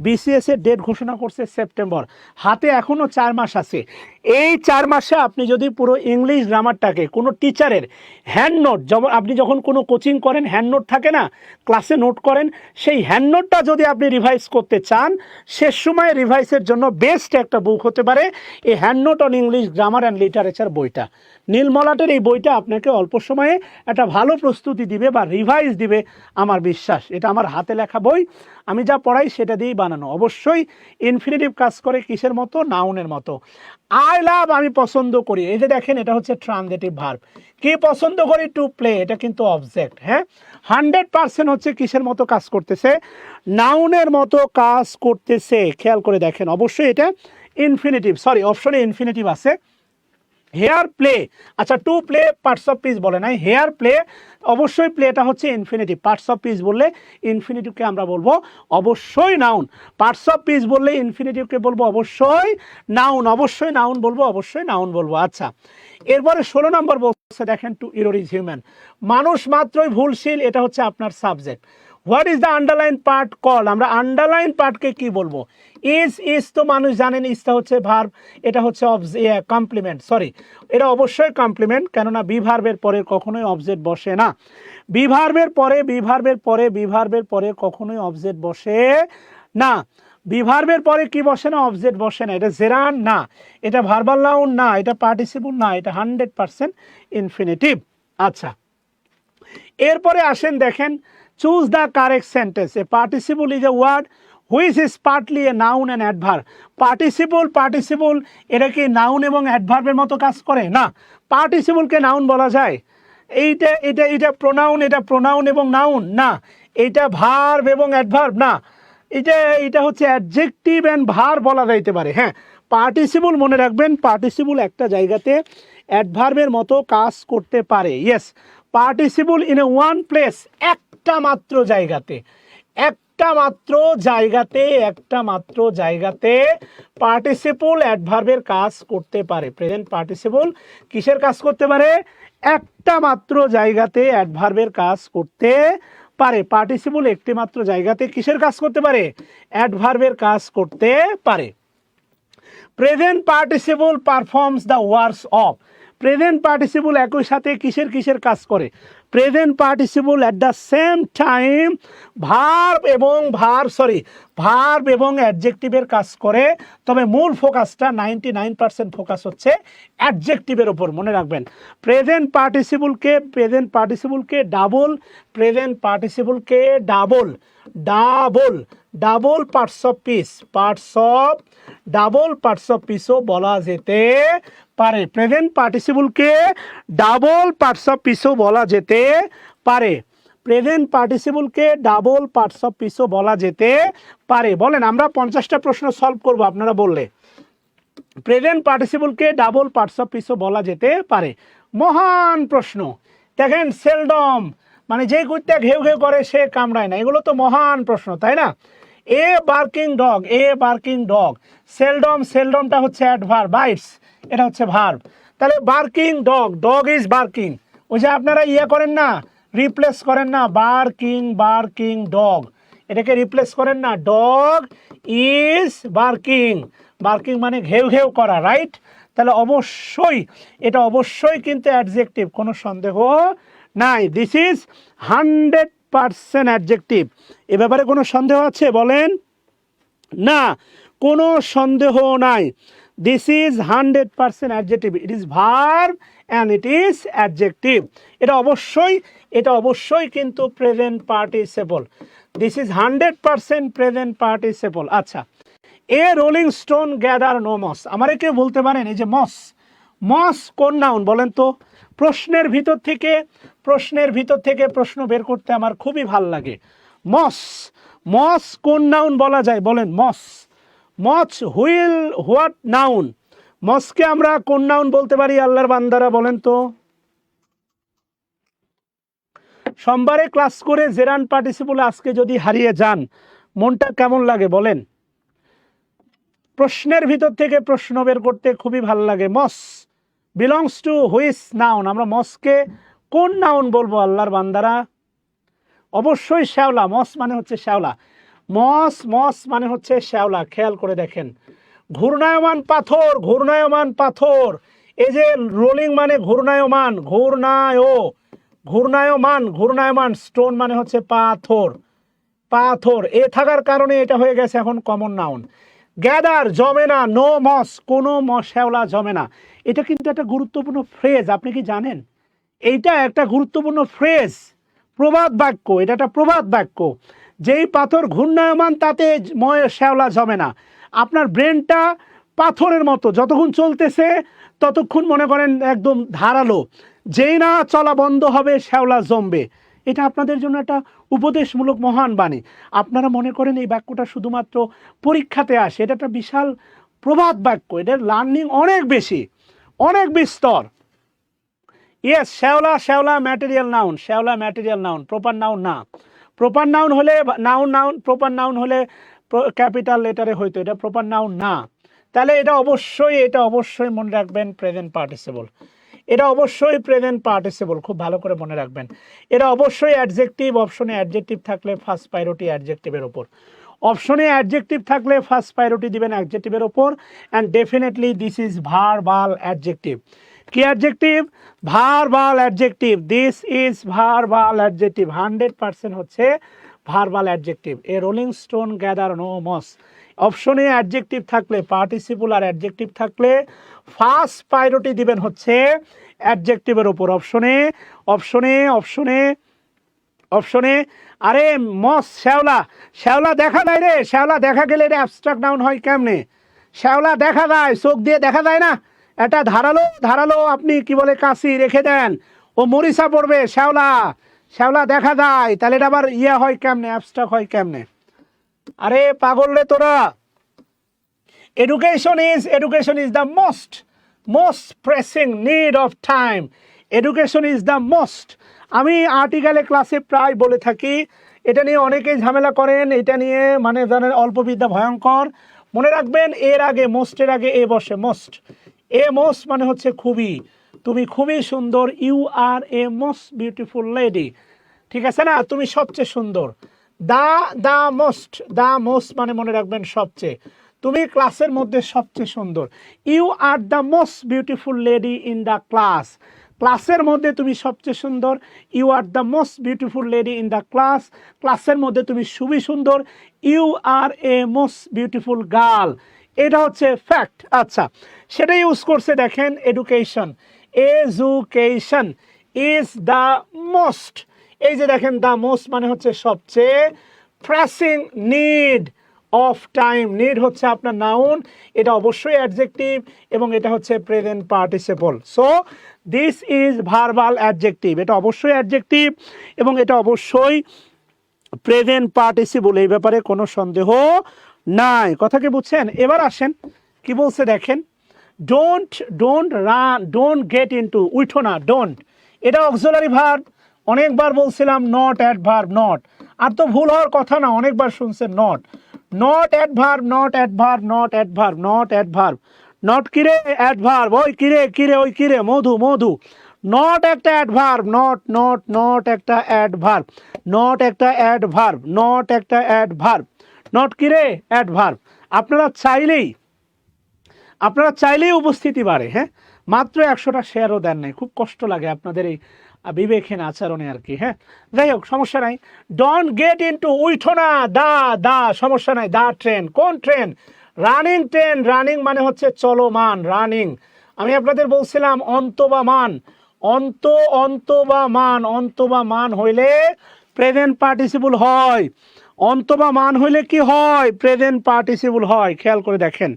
বিসিএস এর ডেট ঘোষণা করছে সেপ্টেম্বর, হাতে এখনও 4 মাস আছে। এই 4 মাসে আপনি যদি পুরো ইংলিশ গ্রামারটাকে কোনো টিচারের হ্যান্ড নোট, আপনি যখন কোনো কোচিং করেন হ্যান্ড নোট থাকে না, ক্লাসে নোট করেন, সেই হ্যান্ড নোটটা যদি আপনি রিভাইজ করতে চান, শেষ সময়ে রিভাইসের জন্য বেস্ট একটা বুক হতে পারে এই hand note on English grammar and literature বইটা। নীলমলাটের এই বইটা আপনাকে অল্প সময়ে একটা ভালো প্রস্তুতি দিবে বা রিভাইজ দিবে, আমার বিশ্বাস। এটা আমার হাতে লেখা বই, আমি যা পড়াই সেটা দিয়েই বানানো। অবশ্যই ইনফিনিটিভ কাজ করে কিসের মতো? নাউনের মতো। আই লাভ, আমি পছন্দ করি, এই যে দেখেন এটা হচ্ছে ট্রানজিটিভ ভার্ব। কি পছন্দ করি? টু প্লে, এটা কিন্তু অবজেক্ট। হ্যাঁ, 100% হচ্ছে কিসের মতো কাজ করতেছে? নাউনের মতো কাজ করতেছে। খেয়াল করে দেখেন, অবশ্যই এটা ইনফিনিটিভ, সরি অপশনে ইনফিনিটিভ আছে। হেয়ার প্লে, আচ্ছা to play parts of speech বলে নাই, হেয়ার প্লে, অবশ্যই প্লেটা হচ্ছে ইনফিনিটিভ। পার্টস অফ স্পিচ বললে ইনফিনিটিভকে আমরা বলবো অবশ্যই নাউন। পার্টস অফ স্পিচ বললে ইনফিনিটিভকে বলবো অবশ্যই নাউন, অবশ্যই নাউন বলবো। আচ্ছা, এরপরে 16 নম্বর বলছে দেখেন, টু এরর ইজ হিউম্যান, মানুষ মাত্রই ভুলশীল, এটা হচ্ছে আপনার subject. What is the underline part call? আমরা আন্ডারলাইন পার্টকে কি বলবো? ইজ তো মানুষ জানেন, ইজটা হচ্ছে ভার্ব, এটা হচ্ছে কমপ্লিমেন্ট, সরি এটা অবশ্যই কমপ্লিমেন্ট, কেননা বি ভার্বের পরে কখনোই অবজেক্ট বসে না। বি ভার্বের পরে কখনোই অবজেক্ট বসে না। বি ভার্বের পরে কি বসে না? অবজেক্ট বসে না। এটা জেরান না, এটা ভার্বাল নাউন না, এটা পার্টিসিপল না, এটা 100% ইনফিনিটিভ। আচ্ছা, এরপরে আসেন দেখেন, choose the correct sentence. A participle is a word which is partly a noun and adverb. Participle এটা কি নাউন এবং অ্যাডভার্বের মতো কাজ করে? না। পার্টিসিপলকে নাউন বলা যায়? এটা প্রোনাউন এবং নাউন না। এটা ভার্ব এবং অ্যাডভার্ব না। এটা হচ্ছে অ্যাডজেক্টিভ অ্যান্ড ভার্ব বলা যাইতে পারে। হ্যাঁ, পার্টিসিপল মনে রাখবেন, পার্টিসিপল একটা জায়গাতে অ্যাডভার্বের মতো কাজ করতে পারে। Yes, participle in a one place, একটা মাত্র জায়গাতে পার্টিসিপল অ্যাডভার্বের কাজ করতে পারে। প্রেজেন্ট পার্টিসিপল কিসের কাজ করতে পারে? একটা মাত্র জায়গাতে অ্যাডভার্বের কাজ করতে পারে। পার্টিসিপল একটি মাত্র জায়গাতে কিসের কাজ করতে পারে? অ্যাডভার্বের কাজ করতে পারে। Present participle performs the works of. Present participle একই সাথে কিসের কাজ করে? Present participle at the same time verb এবং অ্যাডজেক্টিভের কাজ করে। তবে মূল ফোকাসটা 99% ফোকাস হচ্ছে অ্যাডজেক্টিভের ওপর। মনে রাখবেন, প্রেজেন্ট পার্টিসিপলকে ডাবল পার্টস অফ পিসও বলা যেতে পারে। প্রেজেন্ট পার্টিসিপলকে ডাবল পার্টস অফ পিসও বলা যেতে পারে। প্রেজেন্ট পার্টিসিপলকে ডাবল পার্টস অফ পিসও বলা যেতে পারে। বলেন, আমরা 50টা প্রশ্ন সলভ করব আপনারা বললে। প্রেজেন্ট পার্টিসিপলকে ডাবল পার্টস অফ পিসও বলা যেতে পারে। মহান প্রশ্ন। দেখেন, সেলডম মানে যে কুত্তা ঘেউ ঘেউ করে সে কামড়ায় না, এগুলো তো মহান প্রশ্ন, তাই না? এ বার্কিং ডগ, সেলডমটা হচ্ছে অ্যাডভার্ব, বাইটস এটা হচ্ছে ভার্ব। তাহলে বার্কিং ডগ ইজ বার্কিং। ওই যে আপনারা করেন না, রিপ্লেস করেন না, বার্কিং ডগ, এটাকে রিপ্লেস করেন না, ডগ ইজ বার্কিং মানে ঘেউ ঘেউ করা, রাইট? তাহলে এটা অবশ্যই কিন্তু অ্যাডজেক্টিভ, কোনো সন্দেহ নাই। This is 100% adjective. এ ব্যাপারে কোনো সন্দেহ আছে? বলেন না, কোনো সন্দেহ নাই। This is 100% adjective. It is verb and it is adjective. এটা অবশ্যই কিন্তু present participle. This is 100% present participle. আচ্ছা, a rolling stone gather no moss. আমারে কেউ বলতে পারেন এই যে মস কোন নাউন বলেন তো? প্রশ্নের ভিতর থেকে প্রশ্ন বের করতে আমার খুবই ভাল লাগে। মস কোন নাউন বলা যায় বলেন? What noun? মসকে আমরা কোন নাউন বলতে পারি আল্লাহর বান্দারা বলেন তো? সোমবারে ক্লাস করে জেরান পার্টিসিপল আজকে যদি হারিয়ে যান মনটা কেমন লাগে বলেন? প্রশ্নের ভিতর থেকে প্রশ্ন বের করতে খুবই ভালো লাগে। মস বিলংস টু হুইচ নাউন? আমরা মসকে কোন নাউন বলবো আল্লাহর বান্দারা? অবশ্যই শ্যাওলা। মস মানে হচ্ছে শ্যাওলা। মস মানে হচ্ছে শ্যাওলা। খেয়াল করে দেখেন, ঘূর্ণায়মান পাথর। এই যে রোলিং মানে ঘূর্ণায়মান, স্টোন মানে হচ্ছে পাথর। এ থাকার কারণে এটা হয়ে গেছে এখন কমন নাউন। গ্যাদার জমে না, নো মস, কোনো শ্যাওলা জমে না। এটা কিন্তু একটা গুরুত্বপূর্ণ ফ্রেজ, আপনি কি জানেন? এইটা একটা গুরুত্বপূর্ণ ফ্রেজ, প্রবাদ বাক্য। এটা একটা প্রবাদ বাক্য। যেই পাথর ঘূর্ণায়মান তাতে শ্যাওলা জমে না। আপনার ব্রেনটা পাথরের মতো, যতক্ষণ চলতেছে ততক্ষণ মনে করেন একদম ধারালো, যেই না চলা বন্ধ হবে শ্যাওলা জমবে। এটা আপনাদের জন্য একটা উপদেশমূলক মহান বাণী। আপনারা মনে করেন এই বাক্যটা শুধুমাত্র পরীক্ষাতে আসে, এটা একটা বিশাল প্রবাদ বাক্য, এটার লার্নিং অনেক বিস্তর। ইয়েস, শ্যাওলা ম্যাটেরিয়াল নাউন, প্রপার নাউন না। প্রপার নাউন হলে প্রপার নাউন হলে ক্যাপিটাল লেটারে হইতো, এটা প্রপার নাউন না। তাহলে এটা অবশ্যই মনে রাখবেন প্রেজেন্ট পার্টিসিপল। এটা অবশ্যই প্রেজেন্ট পার্টিসিপল, খুব ভালো করে মনে রাখবেন। এটা অবশ্যই অ্যাডজেক্টিভ। অপশনে অ্যাডজেক্টিভ থাকলে ফার্স্ট প্রায়োরিটি অ্যাডজেক্টিভের ওপর। অপশনে অ্যাডজেক্টিভ থাকলে ফার্স্ট প্রায়োরিটি দিবেন অ্যাডজেক্টিভের ওপর। And definitely this is verbal adjective. কি adjective? Verbal adjective. This is verbal adjective. 100% হচ্ছে verbal adjective. A rolling stone gather no moss. অপশনে অ্যাডজেক্টিভ থাকলে, পার্টিসিপল আর অ্যাডজেক্টিভ থাকলে ফার্স্ট প্রায়োরিটি দিবেন হচ্ছে অ্যাডজেক্টিভের ওপর। অপশনে আরে মস শ্যাওলা দেখা যায় রে। শ্যাওলা দেখা গেলে এটা অ্যাবস্ট্রাক্ট নাউন হয় কেমনে? শ্যাওলা দেখা যায়, চোখ দিয়ে দেখা যায় না? এটা ধারালো আপনি কি বলে কাশি রেখে দেন, ও মরিচা পড়বে। শ্যাওলা দেখা যায়, তাহলে এটা আবার হয় কেমনে? অ্যাবস্ট্রাক্ট হয় কেমনে? আরে পাগল রে তোরা। Education is the most pressing need of time. Education is the most. আমি আর্টিকেলে ক্লাসে প্রায় বলে থাকি, এটা নিয়ে অনেকেই ঝামেলা করেন, এটা নিয়ে মানে জানেন অল্প বিদ্যা ভয়ঙ্কর। মনে রাখবেন, মোস্টের আগে এ বসে। মোস্ট মানে হচ্ছে খুবই, তুমি খুবই সুন্দর। You are a most beautiful lady, ঠিক আছে না? তুমি সবচেয়ে সুন্দর। দা মোস্ট মানে মনে রাখবেন সবচেয়ে, তুমি ক্লাসের মধ্যে সবচেয়ে সুন্দর। You are the most beautiful lady in the class. ক্লাসের মধ্যে তুমি সবচেয়ে সুন্দর। You are the most beautiful lady in the class. ক্লাসের মধ্যে তুমি খুবই সুন্দর। You are a most beautiful girl. এটা হচ্ছে ফ্যাক্ট। আচ্ছা, সেটা ইউজ করছে দেখেন, এডুকেশন ইজ দ্য মোস্ট। এই যে দেখেন, দ্য মোস্ট মানে হচ্ছে সবচেয়ে, pressing need of time, need হচ্ছে আপনার নাউন, এটা অবশ্যই অ্যাডজেক্টিভ এবং এটা হচ্ছে present participle. So this is verbal adjective, এটা অবশ্যই অ্যাডজেক্টিভ এবং এটা অবশ্যই প্রেজেন্ট পার্টিসিপল, এই ব্যাপারে কোনো সন্দেহ নাই। কথা কি বুঝছেন? এবার আসেন কি বলছে দেখেন, don't run, don't get into, উঠো না, ডোন্ট এটা অক্সিলারি ভার্ব, অনেকবার বলছিলাম নট অ্যাডভার্ব, নট, আর তো ভুল হওয়ার কথা না, অনেকবার শুনছেন not, not adverb, not adverb, not adverb, not adverb, not কিরে অ্যাডভার্ব, ওই কিরে কিরে ওই কিরে মধু মধু, নট একটা অ্যাডভার্ব, নট নট নট একটা অ্যাডভার্ব, নট একটা অ্যাডভার্ব, নট একটা অ্যাডভার্ব, নট কিরে অ্যাডভার্ব। আপনারা চাইলেই উপস্থিতি বাড়ে, হ্যাঁ, মাত্র 100টা শেয়ারও দেন নাই, খুব কষ্ট লাগে আপনাদের এই বিবেকহীন আচরণে আর কি। হ্যাঁ, যাই হোক, সমস্যা নাই। ডোন্ট গেট ইনটু, উঠো না, দা সমস্যা নাই, দা ট্রেন, কোন ট্রেন? রানিং ট্রেন, রানিং মানে হচ্ছে চলমান, রানিং। আমি আপনাদের বলছিলাম অন্ত বা মান, অন্ত বা মান হইলে প্রেজেন্ট পার্টিসিপল হয়, অন্ত বা মান হইলে কি হয়? প্রেজেন্ট পার্টিসিপল হয়। খেয়াল করে দেখেন,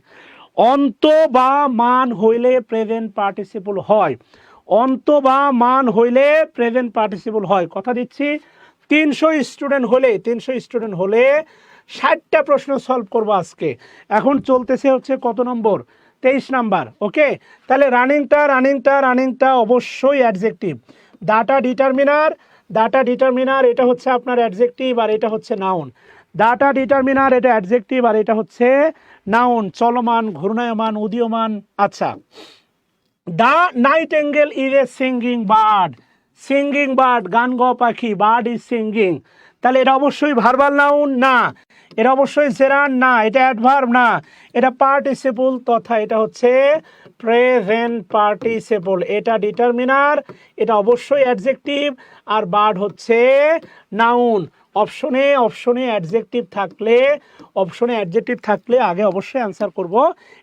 অন্ত বা মান হইলে প্রেজেন্ট পার্টিসিপল হয়, অন্ত বা মান হইলে প্রেজেন্ট পার্টিসিপল হয়। কথা দিচ্ছি, 300 স্টুডেন্ট হলে 60টা প্রশ্ন সলভ করবো আজকে। এখন চলতেছে হচ্ছে কত নম্বর? 23 নাম্বার। ওকে, তাহলে রানিংটা অবশ্যই অ্যাডজেক্টিভ। ডাটা ডিটারমিনার এটা হচ্ছে আপনার অ্যাডজেক্টিভ আর এটা হচ্ছে নাউন। ডাটা ডিটারমিনার এটা অ্যাডজেক্টিভ আর এটা হচ্ছে নাউন, চলমান, ঘূর্ণায়মান, উদীয়মান। আচ্ছা, the Nightingale is a singing bird, গান গাওয়া পাখি, বার্ড ইজ সিঙ্গিং। তাহলে এটা অবশ্যই ভার্বাল নাউন না, এটা অবশ্যই জেরান না, এটা অ্যাডভার্ব না, এটা পার্টিসিপল তথা এটা হচ্ছে প্রেজেন্ট পার্টিসিপল। এটা ডিটারমিনার, এটা অবশ্যই অ্যাডজেক্টিভ, আর বার্ড হচ্ছে নাউন। অপশনে অ্যাডজেক্টিভ থাকলে আগে অবশ্যই অ্যান্সার করব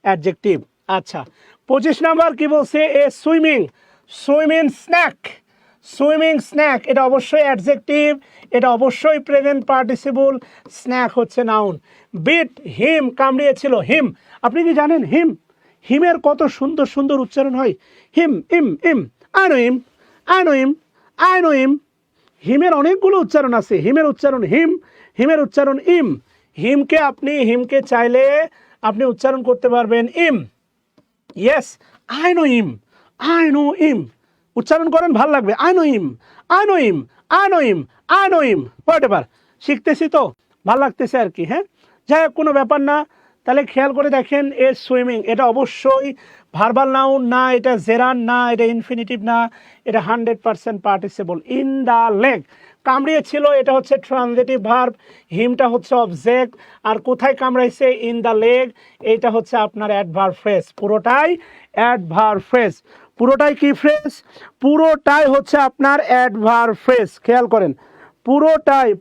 অ্যাডজেক্টিভ। আচ্ছা, 25 নাম্বার কি বলছে? এ সুইমিং স্ন্যাক এটা অবশ্যই অ্যাডজেক্টিভ, এটা অবশ্যই প্রেজেন্ট পার্টিসিপল, স্ন্যাক হচ্ছে নাউন। বিট হিম, কামড়িয়েছিল, হিম। আপনি কি জানেন হিমের কত সুন্দর সুন্দর উচ্চারণ হয়? হিম, ইম, আই নো হিম। হিমের অনেকগুলো উচ্চারণ আছে, হিমের উচ্চারণ হিম, হিমের উচ্চারণ ইম। হিমকে চাইলে আপনি উচ্চারণ করতে পারবেন ইম। ইয়েস, আই নো ইম, উচ্চারণ করেন, ভাল লাগবে। আই নো ইম, হোয়াটএভার, শিখতেছি তো, ভাল লাগতেছে আর কি। হ্যাঁ, যাই হোক, কোনো ব্যাপার না। তাহলে খেয়াল করে দেখেন, এ সুইমিং এটা অবশ্যই ভার্বাল নাউন না, এটা জেরান না, এটা ইনফিনিটিভ না, এটা 100% পার্টিসিপল। ইন দ্য লেগ, কামড়িয়েছিল, এটা হচ্ছে ট্রানজিটিভ ভার্ব, হিমটা হচ্ছে অবজেক্ট, আর কোথায় কামড়াইছে? ইন দ্য লেগ, এইটা হচ্ছে আপনার অ্যাডভার্ব ফ্রেজ, পুরোটাই অ্যাডভার্ব ফ্রেজ। পুরোটাই কি ফ্রেজ? পুরোটাই হচ্ছে আপনার অ্যাডভার্ব ফ্রেজ। খেয়াল করেন,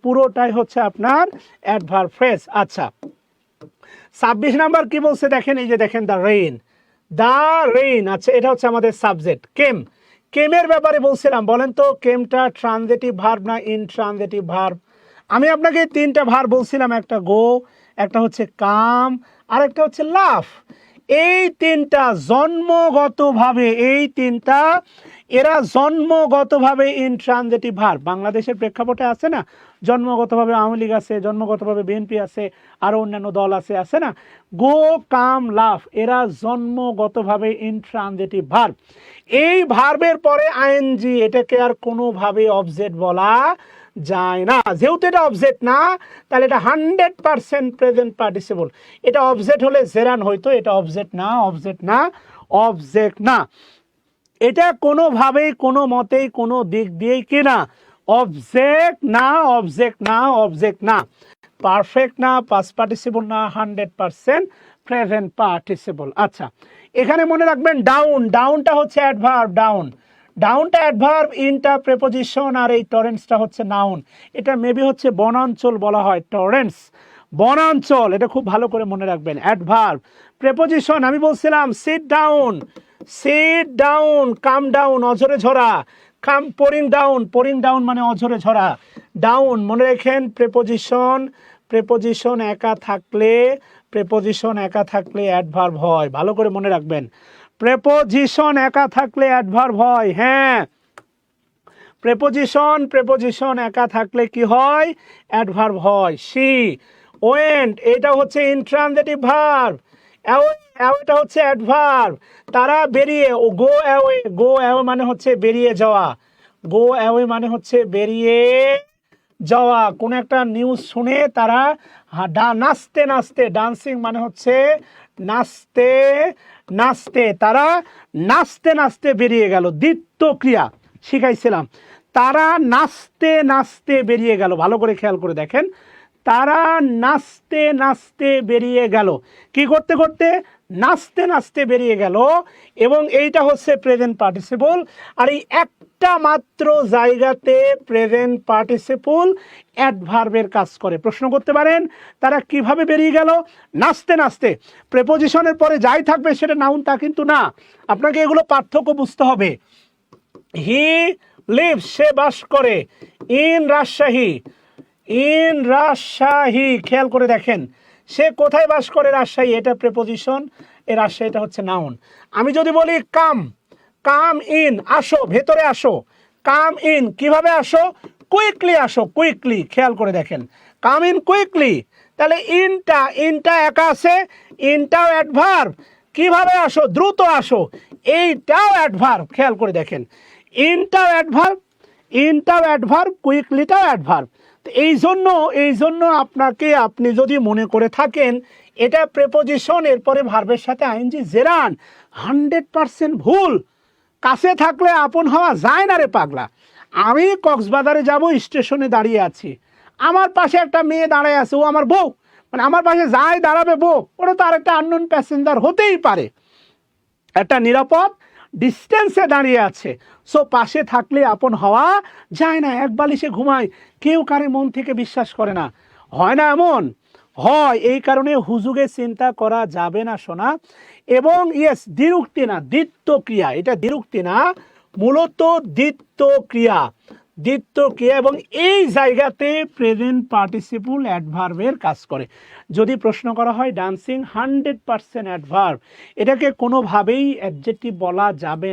পুরোটাই হচ্ছে আপনার অ্যাডভার্ব ফ্রেজ। আচ্ছা, 26 নাম্বার কি বলছে দেখেন, এই যে দেখেন, দ্য রেইন। আচ্ছা, এটা হচ্ছে আমাদের সাবজেক্ট। কেমের ব্যাপারে বলছিলাম, বলেন তো কেমটা ট্রানজিটিভ ভার্ব না ইনট্রানজিটিভ ভার্ব? আমি আপনাকে 3টা ভার্ব বলছিলাম, একটা গো, একটা হচ্ছে কাম, আর একটা হচ্ছে লাফ। এই 3টা জন্মগতভাবে ইনট্রানজিটিভ ভার্ব। বাংলাদেশের প্রেক্ষাপটে আছে না, জন্মগতভাবে আওয়ামী লীগ আছে, জন্মগতভাবে বিএনপি আছে, আরও অন্যান্য দল আছে না? গো, কাম, লাফ, এরা জন্মগতভাবে ইনট্রানজিটিভ ভার্ব। এই ভার্বের পরে আইএনজি, এটাকে আর কোনোভাবে অবজেক্ট বলা যায় না। যেহেতু এটা অবজেক্ট না, তাহলে এটা 100% প্রেজেন্ট পার্টিসিপল। এটা অবজেক্ট হলে জেরান হইতো, এটা অবজেক্ট না। এটা কোনোভাবেই, কোনো মতেই, কোনো দিক দিয়েই কি না? অবজেক্ট না, পারফেক্ট না, পাস্ট পার্টিসিপল না, 100% প্রেজেন্ট পার্টিসিপল। আচ্ছা, এখানে মনে রাখবেন ডাউনটা হচ্ছে অ্যাডভার্ব, ডাউনটা অ্যাডভার্ব, ইনটা প্রেপোজিশন, আর এই টরেন্টসটা হচ্ছে নাউন। এটা মেবি হচ্ছে বনাঞ্চল বলা হয়, টরেন্টস, বনাঞ্চল, এটা খুব ভালো করে মনে রাখবেন। অ্যাডভার্ব, প্রেপোজিশন, আমি বলছিলাম সিট ডাউন, কাম ডাউন, অঝরে ঝরা, কাম পোরিং ডাউন মানে অঝরে ঝরা। ডাউন মনে রাখেন প্রেপোজিশন একা থাকলে অ্যাডভার্ব হয়, ভালো করে মনে রাখবেন। প্রেপোজিশন একা থাকলে অ্যাডভার্ব হয়, হ্যাঁ প্রেপোজিশন একা থাকলে কি হয়? অ্যাডভার্ব হয়। সি ওয়েন্ট এটা হচ্ছে ইন্ট্রানজিটিভ ভার্ব, এটা হচ্ছে অ্যাডভার্ব। তারা বেরিয়ে, গো অ্যাওয়ে মানে হচ্ছে বেরিয়ে যাওয়া, কোন একটা নিউজ শুনে তারা নাচতে ডান্সিং মানে হচ্ছে নাচতে তারা নাচতে বেরিয়ে গেল। দ্বিতীয় ক্রিয়া শিখাইছিলাম, তারা নাচতে বেরিয়ে গেল, ভালো করে খেয়াল করে দেখেন। তারা নাচতে বেরিয়ে গেল, কি করতে নাচতে বেরিয়ে গেল। এবং এইটা হচ্ছে প্রেজেন্ট পার্টিসিপল। আর এই একটা মাত্র জায়গাতে প্রেজেন্ট পার্টিসিপল অ্যাডভার্বের কাজ করে। প্রশ্ন করতে পারেন তারা কিভাবে বেরিয়ে গেল? নাচতে। প্রেপোজিশনের পরে যাই থাকবে সেটা নাউন তা কিন্তু না, আপনাকে এগুলো পার্থক্য বুঝতে হবে। হি লিভস সে বাস করে, ইন রাজশাহী খেয়াল করে দেখেন, সে কোথায় বাস করে? রাজশাহী, এটা প্রেপোজিশন, এই রাজশাহীটা হচ্ছে নাউন। আমি যদি বলি কাম ইন আসো, ভেতরে আসো, কাম ইন কিভাবে আসো? কুইকলি খেয়াল করে দেখেন, কাম ইন কুইকলি। তাহলে ইনটা একা আছে, ইনটাও অ্যাডভার্ব, কিভাবে আসো? দ্রুত আসো, এইটাও অ্যাডভার্ব, খেয়াল করে দেখেন, ইনটাও অ্যাডভার্ব কুইকলিটাও অ্যাডভার্ব। এই জন্য আপনি যদি মনে করে থাকেন এটা প্রেপোজিশন এরপরে ভার্বের সাথে আইএনজি জেরান, 100% ভুল। কাছে থাকলে আপন হওয়া যায় না রে পাগলা। আমি কক্সবাজারে যাব, স্টেশনে দাঁড়িয়ে আছি, আমার পাশে একটা মেয়ে দাঁড়ায় আছে, ও আমার বউ, মানে আমার পাশে যাই দাঁড়াবে বউ, ওটা তো আরেকটা আননোন প্যাসেঞ্জার হতেই পারে, একটা নিরাপদ ডিস্টেন্সে দাঁড়িয়ে আছে। সো পাশে থাকলে আপন হওয়া যায় না। এক বালিশে ঘুমায়, কেউ কারে মন থেকে বিশ্বাস করে না, হয় না এমন? হয়। এই কারণে হুজুগে চিন্তা করা যাবে না সোনা। এবং ইয়েস, দ্বিরুক্তি না, দ্বিত্ব ক্রিয়া, এটা দ্বিরুক্তি না, মূলত দ্বিত্ব ক্রিয়া। এবং এই জায়গাতে প্রেজেন্ট পার্টিসিপল অ্যাডভার্বের কাজ করে। যদি প্রশ্ন করা হয় ডান্সিং 100% অ্যাডভার্ব, এটাকে কোনোভাবেই অ্যাডজেক্টিভ বলা যাবে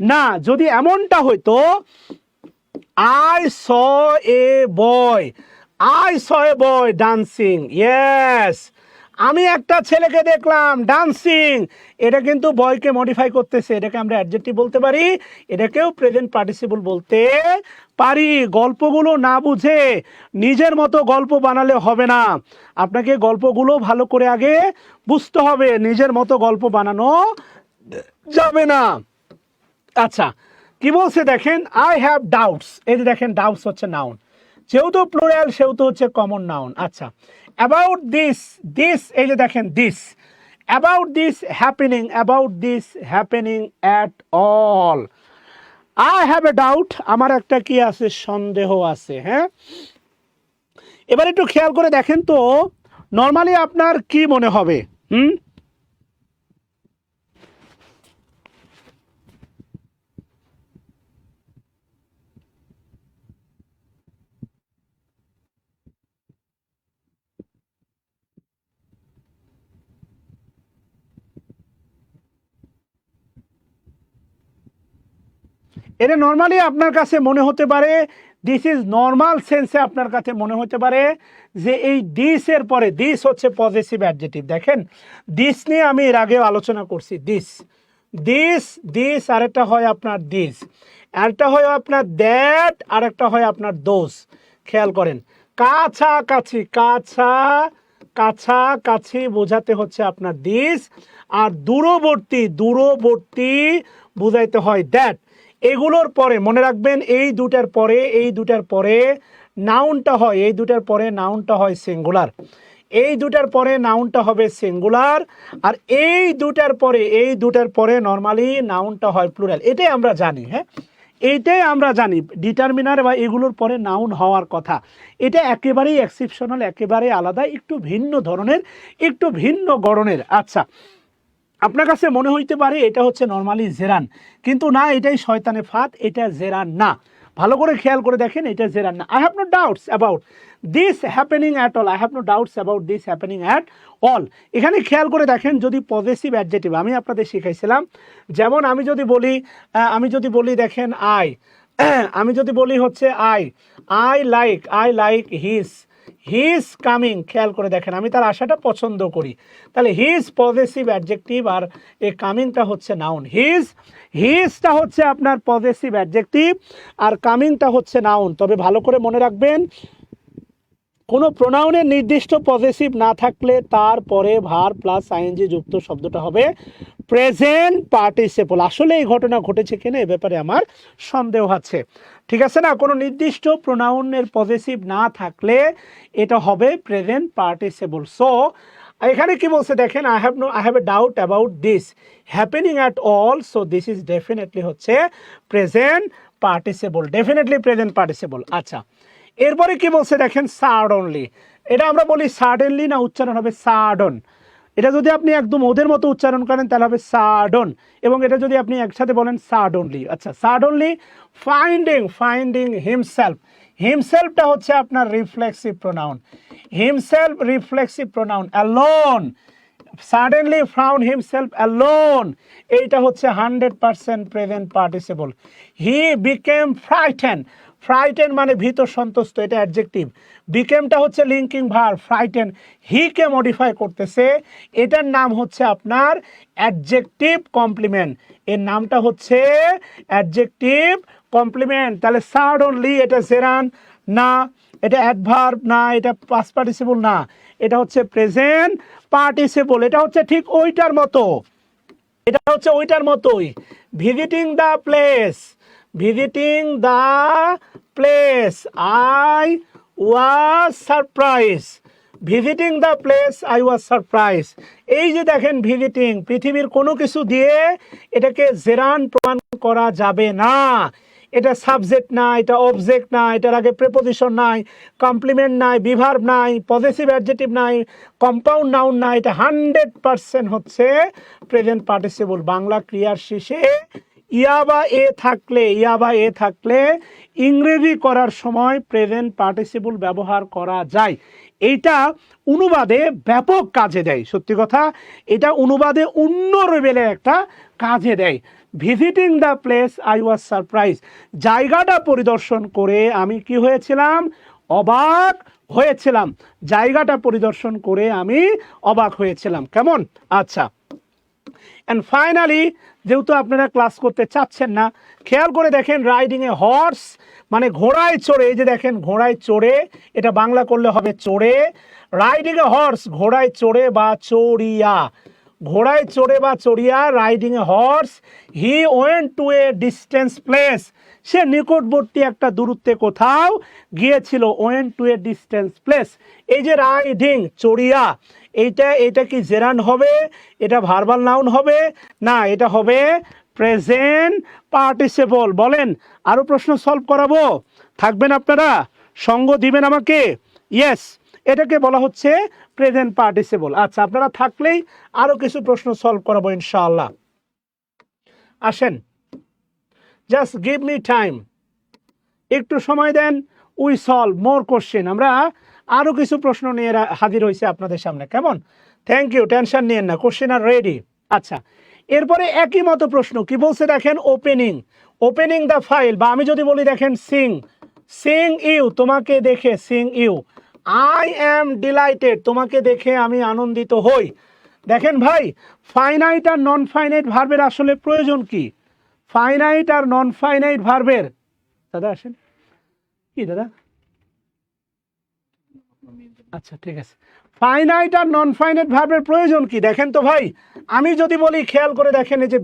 না। যদি এমনটা হইতো I saw A boy dancing, yes, আমি একটা ছেলেকে দেখলাম ডান্সিং, এটা কিন্তু বয়কে মডিফাই করতেছে, এটাকে আমরা অ্যাডজেক্টিভ বলতে পারি, এটাকেও প্রেজেন্ট পার্টিসিপল বলতে পারি। গল্পগুলো না বুঝে নিজের মতো গল্প বানালে হবে না, আপনাকে গল্পগুলো ভালো করে আগে বুঝতে হবে, নিজের মতো গল্প বানানো যাবে না। আচ্ছা, কি বলছে দেখেন, আই হ্যাভ ডাউটস, এই যে দেখেন ডাউটস হচ্ছে নাউন, যেহেতু প্লুরাল সেহেতু হচ্ছে কমন নাউন। আচ্ছা, অ্যাবাউট দিস, এই যে দেখেন this, about this happening at all. I have a doubt, আমার একটা কি আছে? সন্দেহ আছে। হ্যাঁ, এবার একটু খেয়াল করে দেখেন তো নর্মালি আপনার কি মনে হবে? এটা নর্মালি আপনার কাছে মনে হতে পারে, দিস ইজ নর্মাল সেন্সে আপনার কাছে মনে হতে পারে যে এই দিসের পরে, দিস হচ্ছে পজিটিভ অ্যাডজেক্টিভ। দেখেন দিস নিয়ে আমি এর আগেও আলোচনা করছি, দিস আরেকটা হয় আপনার দিস, আরেকটা হয় আপনার দ্যাট, আরেকটা হয় আপনার দোস। খেয়াল করেন, কাছাকাছি বোঝাতে হচ্ছে আপনার দিস, আর দূরবর্তী বোঝাইতে হয় দ্যাট। এগুলোর পরে মনে রাখবেন এই দুটার পরে নাউনটা হয়, সিঙ্গুলার, এই দুটার পরে নাউনটা হবে সিঙ্গুলার, আর এই দুটার পরে নর্মালি নাউনটা হয় প্লুরাল। এটাই আমরা জানি, হ্যাঁ এইটাই আমরা জানি, ডিটারমিনার বা এগুলোর পরে নাউন হওয়ার কথা। এটা একেবারেই এক্সেপশনাল, একেবারে আলাদা, একটু ভিন্ন ধরনের, একটু ভিন্ন গড়নের। আচ্ছা, আপনার কাছে মনে হইতে পারে এটা হচ্ছে নর্মালি জেরান, কিন্তু না, এটাই শয়তানে ফাঁদ, এটা জেরান না। ভালো করে খেয়াল করে দেখেন, এটা জেরান না। I have no doubts about this happening at all, I have no doubts about this happening at all. এখানে খেয়াল করে দেখেন, যদি পজেসিভ অ্যাডজেক্টিভ আমি আপনাদের শিখাইছিলাম, যেমন আমি যদি বলি দেখেন আই, আমি যদি বলি হচ্ছে আই লাইক হিজ কামিং, খেয়াল করে দেখেন আমি তার আশাটা পছন্দ করি, তাহলে হিজ পজেসিভ অ্যাডজেক্টিভ আর এই কামিংটা হচ্ছে নাউন। হিজটা হচ্ছে আপনার পজেসিভ অ্যাডজেক্টিভ আর কামিংটা হচ্ছে নাউন। তবে ভালো করে মনে রাখবেন, কোনো প্রোনাউনের নির্দিষ্ট পজেসিভ না থাকলে তারপরে ভার্ব প্লাস আইএনজি যুক্ত শব্দটা হবে প্রেজেন্ট পার্টিসিপল। আসলে এই ঘটনা ঘটেছে কিনা এ ব্যাপারে আমার সন্দেহ আছে, ঠিক আছে না? কোনো নির্দিষ্ট প্রোনাউনের পজেসিভ না থাকলে এটা হবে প্রেজেন্ট পার্টিসিপল। সো এখানে কি বলছে দেখেন, I have a doubt about this happening at all, so this is definitely হচ্ছে present participle, definitely present participle. আচ্ছা, এরপরে কি বলছে দেখেন, সাডনলি। এটা আমরা বলি সাডেনলি, না উচ্চারণ হবে সাডন। এটা যদি আপনি একদম ওদের মতো উচ্চারণ করেন তাহলে হবে সাডন, এবং এটা যদি আপনি একসাথে বলেন সাডনলি। আচ্ছা, সাডনলি ফাইন্ডিং হিমসেলফটা হচ্ছে আপনার reflexive pronoun, himself reflexive pronoun. Alone, suddenly found himself alone, এইটা হচ্ছে 100% present participle. He became frighten মানে ভীত সন্তুষ্ট, এটা অ্যাডজেক্টিভ। বিকেমটা হচ্ছে লিঙ্কিং ভার্ব, ফ্রাইটেন হিকে মডিফাই করতেছে, এটার নাম হচ্ছে আপনার অ্যাডজেক্টিভ কমপ্লিমেন্ট, এর নামটা হচ্ছে অ্যাডজেক্টিভ কমপ্লিমেন্ট। তাহলে সাডনলি এটা জেরান না, এটা অ্যাডভার্ব না, এটা পাস্ট পার্টিসিপল না, এটা হচ্ছে প্রেজেন্ট পার্টিসিপল। এটা হচ্ছে ঠিক ওইটার মতো, এটা হচ্ছে ওইটার মতোই। Visiting the place I was surprise. এই যে দেখেন ভিজিটিং, পৃথিবীর কোনো কিছু দিয়ে এটাকে জেরান প্রমাণ করা যাবে না। এটা সাবজেক্ট না, এটা অবজেক্ট না, এটার আগে প্রেপোজিশন নাই, কমপ্লিমেন্ট নাই, বিভার্ব নাই, পজেসিভ অ্যাডজেক্টিভ নাই, কম্পাউন্ড নাউন নাই, এটা 100% হচ্ছে প্রেজেন্ট পার্টিসিপল। বাংলা ক্রিয়ার শেষে ইয়া বা এ থাকলে ইংরেজি করার সময় প্রেজেন্ট পার্টিসিপল ব্যবহার করা যায়। এইটা অনুবাদে ব্যাপক কাজে দেয়, সত্যি কথা, এটা অনুবাদে অন্য লেভেলের একটা কাজে দেয়। Visiting the place I was surprise, জায়গাটা পরিদর্শন করে আমি কি হয়েছিলাম, অবাক হয়েছিলাম। জায়গাটা পরিদর্শন করে আমি অবাক হয়েছিলাম। কেমন? আচ্ছা, অ্যান্ড ফাইনালি, যেহেতু আপনারা ক্লাস করতে চাচ্ছেন না, খেয়াল করে দেখেন, রাইডিং এ হর্স মানে ঘোড়ায় চড়ে, এই যে দেখেন ঘোড়ায় চড়ে, এটা বাংলা করলে হবে চড়ে। রাইডিং এ হর্স ঘোড়ায় চড়ে বা চড়িয়া, ঘোড়ায় চড়ে বা চড়িয়া, riding a horse. He went to a distance place, সে নিকটবর্তী একটা দূরত্বে কোথাও গিয়েছিল। Went to a distance place, এই যে রাইডিং চড়িয়া, এইটা কি জেরান হবে, এটা ভার্বাল নাউন হবে না, এটা হবে প্রেজেন্ট পার্টিসিপল। বলেন, আরো প্রশ্ন সলভ করাবো? থাকবেন আপনারা? সঙ্গ দিবেন আমাকে? ইয়েস, এটাকে বলা হচ্ছে প্রেজেন্ট পার্টিসিপল। আচ্ছা, আপনারা থাকলেই আরো কিছু প্রশ্ন সলভ করাবো ইনশাআল্লাহ। আসেন, জাস্ট গিভ মি টাইম, একটু সময় দেন, উই সলভ মোর কোশ্চেন। আমরা আরো কিছু প্রশ্ন নিয়ে হাজির হয়েছে আপনাদের সামনে। কেমন? থ্যাংক ইউ, টেনশন নিয়েন না, কোশ্চেন আর রেডি। আচ্ছা, এরপরে একই মতো প্রশ্ন কি বলছে দেখেন, ওপেনিং দ্য ফাইল, বা আমি যদি বলি দেখেন সিং ইউ, তোমাকে দেখে, seeing you. I am delighted, তোমাকে দেখে আমি আনন্দিত হই। দেখেন ভাই, ফাইনাইট আর নন ফাইনাইট ভার্বের আসলে প্রয়োজন কি? ফাইনাইট আর নন ফাইনাইট ভার্বের, দাদা আসেন, কি দাদা, আচ্ছা ঠিক আছে, ফাইনাইট আর নন ফাইনাইট ভার্বের প্রয়োজন কি দেখেন তো ভাই। আমি যদি বলি, খেয়াল করে দেখেন, এই যে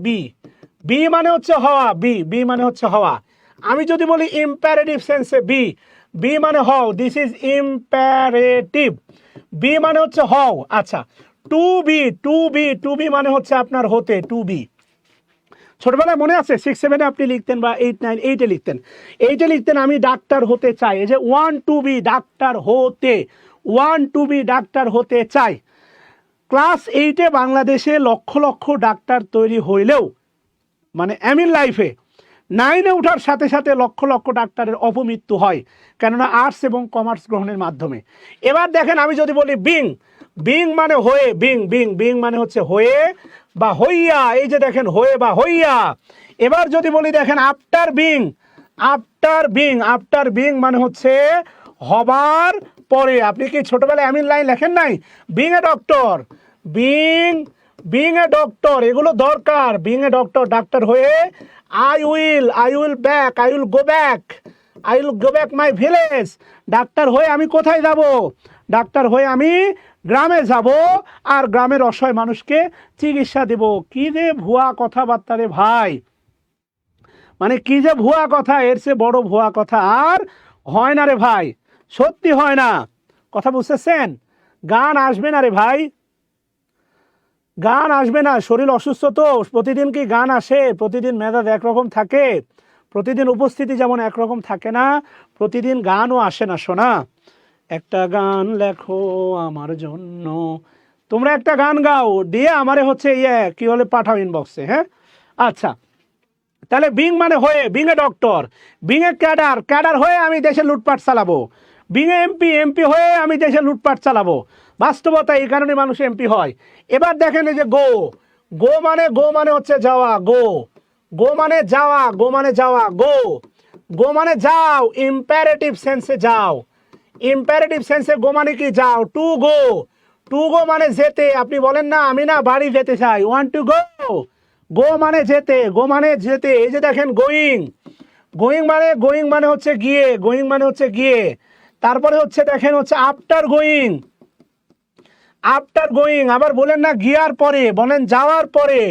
বি মানে হচ্ছে হওয়া, বি মানে হচ্ছে হওয়া। আমি যদি বলি ইম্পারেটিভ সেন্সে বি মানে হও, দিস ইজ ইম্পারেটিভ, বি মানে হচ্ছে হও। আচ্ছা, টু বি মানে হচ্ছে আপনার হতে, টু বি। ছোটবেলায় মনে আছে 6, 7 আপনি লিখতেন, বা 8, 9, 8 লিখতেন, আমি ডাক্তার হতে চাই। এই যে ওয়ান টু বি ডাক্তার হতে চাই। ক্লাস 8-এ বাংলাদেশে লক্ষ লক্ষ ডাক্তার তৈরি হইলেও মানে এমিন লাইফে 9-এ ওঠার সাথে সাথে লক্ষ লক্ষ ডাক্তারের অপমৃত্যু হয়, কেননা আর্টস এবং কমার্স গ্রহণের মাধ্যমে। এবার দেখেন, আমি যদি বলি বিং, বিং মানে হয়ে, বিং বিং বিং মানে হচ্ছে হয়ে বা হইয়া, এই যে দেখেন হয়ে বা হইয়া। এবার যদি বলি দেখেন after being, after being, after being মানে হচ্ছে হবার পরে। আপনি কি ছোটবেলায় এমিন লাইন লেখেন নাই? Being a doctor, being being a doctor, এগুলো দরকার। বিং এ ডক্টর, ডাক্তার হয়ে I will back, I will go back, I will go back my village. Doctor হয়ে আমি কোথায় যাব? ডাক্তার হয়ে আমি গ্রামে যাব আর গ্রামের অসহায় মানুষকে চিকিৎসা দেব। কি যে ভুয়া কথাবার্তা রে ভাই, মানে কি যে ভুয়া কথা, এর চেয়ে বড় ভুয়া কথা আর হয় না রে ভাই, সত্যি হয় না। কথা বুঝতেছেন? গান আসবে না রে ভাই, গান আসবে না। শরীর অসুস্থ তো প্রতিদিন কি গান আসে? প্রতিদিন মেজাজ একরকম থাকে? প্রতিদিন উপস্থিতি যেমন একরকম থাকে না, প্রতিদিন গানও আসে না শোনা। একটা গান লেখো আমার জন্য, তোমরা একটা গান গাও, দিয়ে আমারে হচ্ছে কি বলে পাঠাও ইনবক্সে। হ্যাঁ, আচ্ছা। তাহলে বিং মানে হয়ে, being a doctor, being a cadre, cadre হয়ে আমি দেশে লুটপাট চালাবো। বিং এ এমপি, এমপি হয়ে আমি দেশে লুটপাট চালাবো। বাস্তবতা, এই কারণে মানুষ এমপি হয়। এবার দেখেন এই যে গো, গো মানে হচ্ছে যাওয়া, গো, গো মানে যাওয়া, গো মানে যাওয়া, গো, গো মানে যাও, ইম্পারেটিভ সেন্সে যাও। ইম্পারেটিভ সেন্সে গো মানে কি? যাও। টু গো, টু গো মানে যেতে। আপনি বলেন না আমি না বাড়ি যেতে চাই, ওয়ান্ট টু গো। গো মানে যেতে, গো মানে যেতে। এই যে দেখেন গোয়িং, গোয়িং মানে হচ্ছে গিয়ে, গোয়িং মানে হচ্ছে গিয়ে। তারপরে হচ্ছে দেখেন হচ্ছে আফটার গোয়িং, আফটার গোয়িং। আবার বলেন না গিয়ার পরে, বলেন যাওয়ার পরে,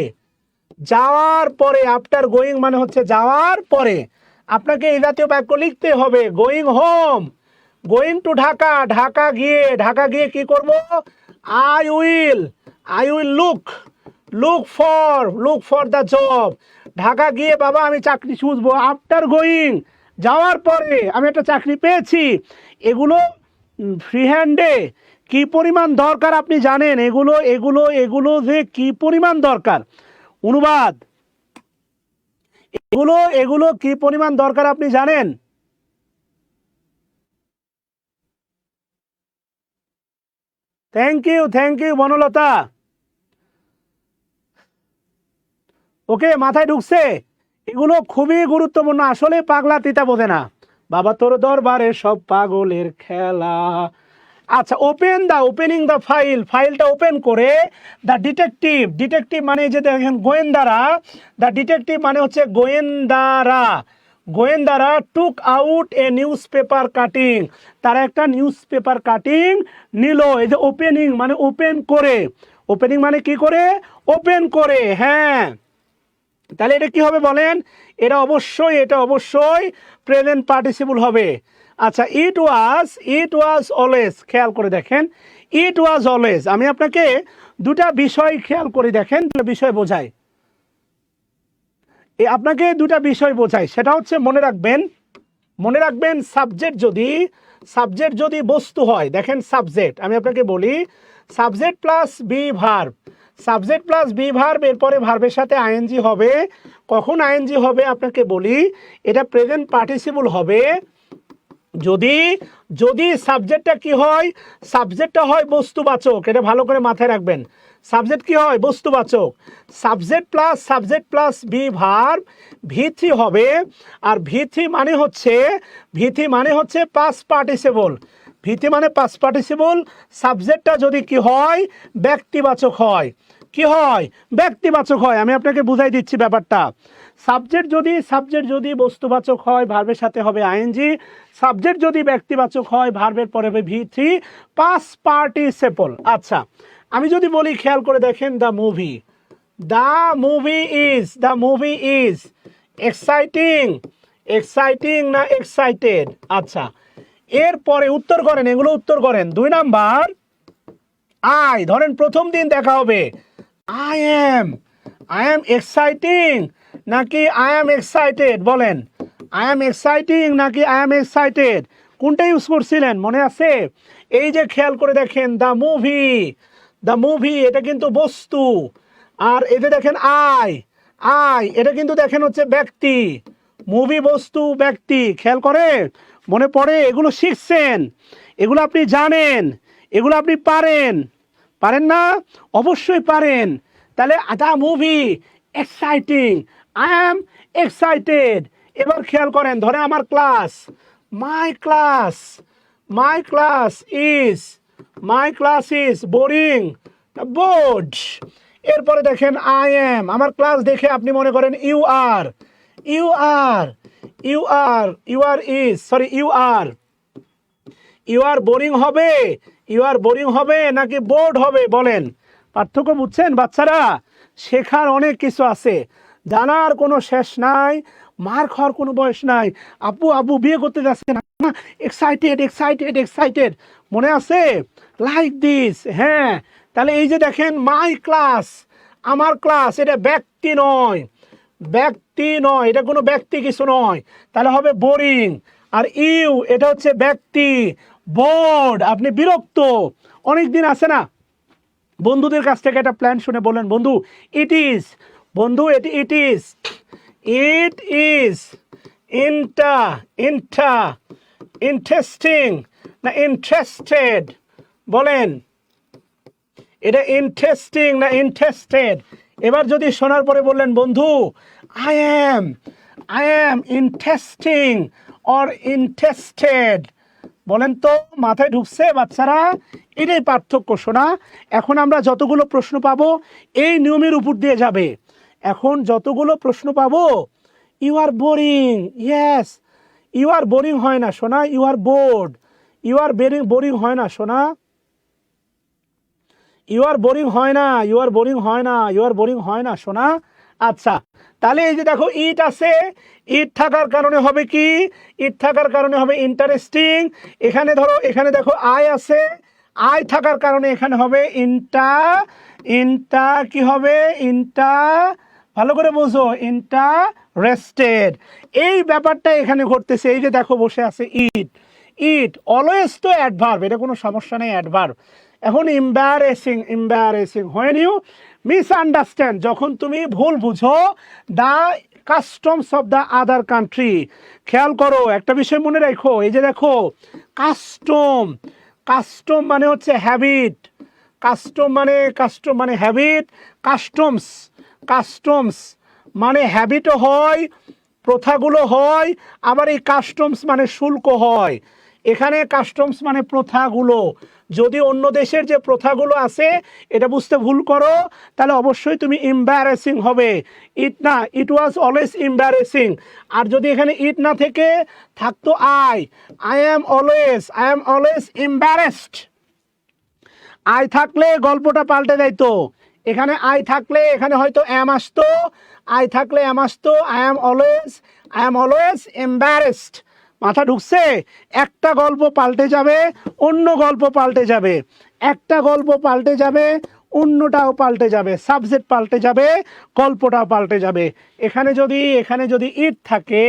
যাওয়ার পরে। আফটার গোয়িং মানে হচ্ছে যাওয়ার পরে। আপনাকে এই জাতীয় বাক্য লিখতে হবে। Going home, going to Dhaka, Dhaka গিয়ে, ঢাকা গিয়ে কি করব? I will look for the job. Dhaka গিয়ে বাবা আমি চাকরি খুঁজবো। আফটার গোয়িং, যাওয়ার পরে আমি একটা চাকরি পেয়েছি। এগুলো ফ্রি হ্যান্ডে কি পরিমাণ দরকার আপনি জানেন? এগুলো এগুলো এগুলো যে কি পরিমাণ দরকার, অনুবাদ, এগুলো এগুলো কি পরিমাণ দরকার আপনি জানেন? Thank you Banalata. ওকে, মাথায় ঢুকছে। এগুলো খুবই গুরুত্বপূর্ণ। আসলে পাগলা তিতা বোঝে না, বাবা তোর দরবারে সব পাগলের খেলা। আচ্ছা, ওপেনিং দ্য ফাইল, ফাইলটা ওপেন করে দ্য ডিটেকটিভ, ডিটেকটিভ মানে যে দেখেন গোয়েন্দারা, দ্য ডিটেকটিভ মানে হচ্ছে গোয়েন্দারা, গোয়েন্দারা টুক আউট এ নিউজ পেপার কাটিং, তারা একটা নিউজ পেপার কাটিং নিল। এই যে ওপেনিং মানে ওপেন করে, ওপেনিং মানে কি করে? ওপেন করে। হ্যাঁ, তাহলে এটা কি হবে বলেন? এটা অবশ্যই প্রেজেন্ট পার্টিসিপল হবে। আচ্ছা, ইট ওয়াজ অলওয়েজ, খেয়াল করে দেখেন, ইট ওয়াজ অলওয়েজ। আমি আপনাকে দুটা বিষয় খেয়াল করে দেখেন, দুটো বিষয় বোঝায়, আপনাকে দুটা বিষয় বোঝায়। সেটা হচ্ছে মনে রাখবেন সাবজেক্ট যদি বস্তু হয়, দেখেন সাবজেক্ট, আমি আপনাকে বলি subject plus be verb, subject plus be verb, এরপরে ভার্বের সাথে আইএনজি হবে। কখন আইএনজি হবে আপনাকে বলি, এটা প্রেজেন্ট পার্টিসিপল হবে যদি সাবজেক্টটা কি হয়? সাবজেক্টটা হয় বস্তুবাচক। এটা ভালো করে মাথায় রাখবেন। সাবজেক্ট কি হয়? বস্তুবাচক। সাবজেক্ট প্লাস বি ভার্ব ভি3 হবে। আর ভি3 মানে হচ্ছে পাস্ট পার্টিসিপল। ভি3 মানে পাস্ট পার্টিসিপল। সাবজেক্টটা যদি কি হয়? ব্যক্তিবাচক হয়। কি হয়? ব্যক্তিবাচক হয়। আমি আপনাকে বুঝাই দিচ্ছি ব্যাপারটা। সাবজেক্ট যদি বস্তুবাচক হয়, ভার্বের সাথে হবে আইএনজি। সাবজেক্ট যদি ব্যক্তিবাচক হয়, ভার্বের পরে হবে ভি3, পাস্ট পার্টিসিপল। আচ্ছা, আমি যদি বলি, খেয়াল করে দেখেন, দ্য মুভি ইজ এক্সাইটিং না এক্সাইটেড? আচ্ছা, এরপরে উত্তর করেন, এগুলো উত্তর করেন। 2 নাম্বার, ধরেন প্রথম দিন দেখা হবে, আই এম এক্সাইটিং নাকি আই এম এক্সাইটেড? বলেন, আই এম এক্সাইটিং নাকি আই এম এক্সাইটেড? কোনটা ইউজ করছিলেন মনে আছে? এই যে খেয়াল করে দেখেন, দ্য দ্য মুভি এটা কিন্তু বস্তু, আর এতে দেখেন আই, এটা কিন্তু দেখেন হচ্ছে ব্যক্তি। মুভি বস্তু ব্যক্তি, খেয়াল করে মনে পড়ে, এগুলো শিখছেন, এগুলো আপনি জানেন, এগুলো আপনি পারেন, পারেন না? অবশ্যই পারেন। তাহলে the movie exciting, I am excited. এবার খেয়াল করেন, ধরে আমার class, my class, my class is boring, board. এরপরে দেখেন আই এম, আমার ক্লাস দেখে আপনি মনে করেন you are, you are, you are, you are is, sorry you are boring হবে, ইউ আর বোরিং হবে নাকি বোর্ড হবে বলেন? পার্থক্য বুঝছেন বাচ্চারা? শেখার অনেক কিছু আছে, জানার কোনো শেষ নাই, মার খাওয়ার কোনো বয়স নাই। আব্বু আব্বু বিয়ে করতে যাচ্ছে না, এক্সাইটেড এক্সাইটেড এক্সাইটেড, মনে আছে? Like this. হ্যাঁ, তাহলে এই যে দেখেন মাই ক্লাস, আমার ক্লাস, এটা ব্যক্তি নয়, ব্যক্তি নয়, এটা কোনো ব্যক্তি কিছু নয়, তাহলে হবে বোরিং। আর ইউ এটা হচ্ছে ব্যক্তি, বোর্ড আপনি বিরক্ত। অনেক দিন আছে না, বন্ধুদের কাছ থেকে একটা প্ল্যান শুনে বলেন, বন্ধু ইট ইজ, বন্ধু it is, it is interesting না ইন্টারেস্টেড বলেন? এটা ইন্টারেস্টিং না ইন্টারেস্টেড? এবার যদি শোনার পরে বললেন, বন্ধু I am interesting or interested, বলেন তো মাথায় ঢুকছে বাচ্চারা? এটাই পার্থক্য শোনা। এখন আমরা যতগুলো প্রশ্ন পাবো এই নিয়মের উপর দিয়ে যাবে। এখন যতগুলো প্রশ্ন পাবো, you are boring, yes, you are boring হয় না শোনা, you are bored, you are boring হয় না শোনা, ইউ আর বোরিং হয় না, ইউ আর বোরিং হয় না, ইউ আর বোরিং হয় না শোনা। আচ্ছা, তাহলে এই যে দেখো ইট আছে, ইট থাকার কারণে হবে কি? ইট থাকার কারণে হবে ইন্টারেস্টিং। এখানে ধরো, এখানে দেখো আই আছে, আই থাকার কারণে এখানে হবে ইন্টা কি হবে? ভালো করে বোঝো, ইন্টারেস্টেড। এই ব্যাপারটা এখানে ঘটতেছে। এই যে দেখো বসে আছে ইট অলওয়েজ তো অ্যাডভার্ব, এটা কোনো সমস্যা নেই অ্যাডভার্ব। এখন ইম্বারেসিং হোয়েন ইউ মিসআন্ডারস্ট্যান্ড, যখন তুমি ভুল বুঝো, the customs of the other country. খেয়াল করো একটা বিষয় মনে রাখো, এই যে দেখো কাস্টম মানে হচ্ছে হ্যাবিট, কাস্টম মানে হ্যাবিট, কাস্টমস মানে হ্যাবিটও হয়, প্রথাগুলো হয়, আবার এই কাস্টমস মানে শুল্ক হয়। এখানে কাস্টমস মানে প্রথাগুলো। যদি অন্য দেশের যে প্রথাগুলো আছে এটা বুঝতে ভুল করো, তাহলে অবশ্যই তুমি এম্বারেসিং হবে। ইট ওয়াজ অলওয়েজ এম্বারেসিং। আর যদি এখানে ইট না থেকে থাকতো I am always embarrassed. I থাকলে গল্পটা পাল্টে যাইতো, এখানে আই থাকলে এখানে হয়তো অ্যাম আসতো, আই থাকলে অ্যাম আসতো, আই অ্যাম অলওয়েজ এম্বারেসড। মাথা ঢুকছে? একটা গল্প পাল্টে যাবে, অন্য গল্প পাল্টে যাবে, একটা গল্প পাল্টে যাবে, অন্যটাও পাল্টে যাবে, সাবজেক্ট পাল্টে যাবে, গল্পটাও পাল্টে যাবে। এখানে যদি ইট থাকে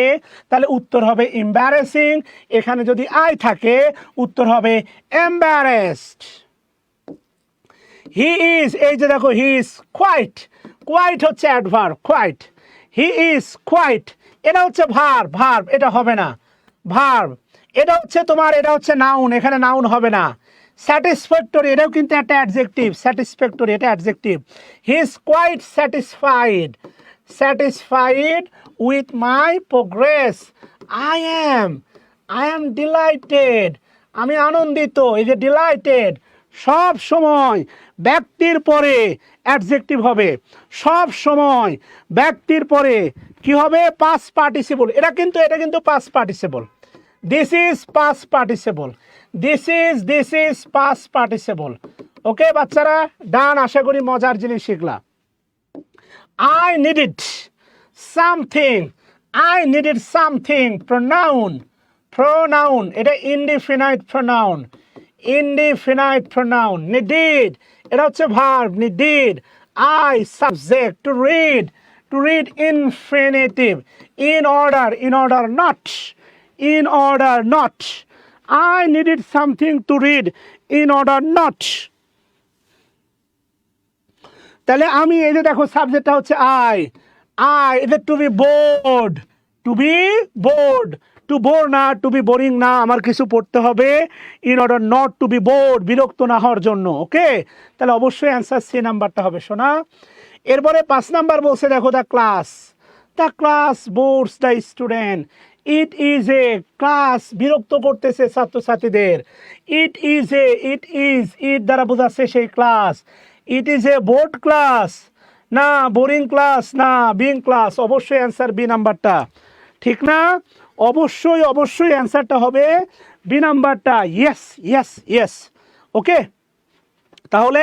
তাহলে উত্তর হবে এম্বারেসিং, এখানে যদি আই থাকে উত্তর হবে এম্বারেসড। হি ইজ, এই যে দেখো হি ইজ কোয়াইট হচ্ছে adverb, quite, he is quite, এটা হচ্ছে ভার্ব, এটা হবে না ভার্ব, এটা হচ্ছে তোমার, এটা হচ্ছে নাউন, এখানে নাউন হবে না। স্যাটিসফ্যাক্টরি, এটাও কিন্তু একটা অ্যাডজেক্টিভ, স্যাটিসফ্যাক্টরি এটা adjective. He is quite satisfied with my progress. I am delighted, আমি আনন্দিত। এই যে ডিলাইটেড, সব সময় ব্যক্তির পরে অ্যাডজেক্টিভ হবে, সব সময় ব্যক্তির পরে কি হবে? Past participle. এটা কিন্তু past participle. This is past participle, this is past participle. Okay বাচ্চারা, ডান। আশা করি মজার জিনিস শিখলা। আই নিডেড সামথিং, প্রোনাউন এটা ইনডিফিনাইট প্রোনাউন। নিডেড এটা হচ্ছে verb, needed. I subject, to read infinitive, in order not. I needed something to read in order not. তাহলে আমি এই যে দেখো সাবজেক্টটা হচ্ছে আই এটা to be bored, to bore না, টু বি বোরিং না, আমার কিছু পড়তে হবে in order not to be bored, বিরক্ত না হওয়ার জন্য। ওকে, তাহলে অবশ্যই অ্যান্সার সি নাম্বারটা হবে শোনা। এরপরে 5 নাম্বার বলছে দেখো the class boards the student, it is a class বিরক্ত করতেছে ছাত্রছাত্রীদের, ইট দ্বারা বোঝাচ্ছে সেই class, it is a board class না, বোরিং ক্লাস না, বিং ক্লাস, অবশ্যই অ্যান্সার বি নাম্বারটা, ঠিক না? অবশ্যই অ্যান্সারটা হবে বি নাম্বারটা, ইয়েস। ওকে, তাহলে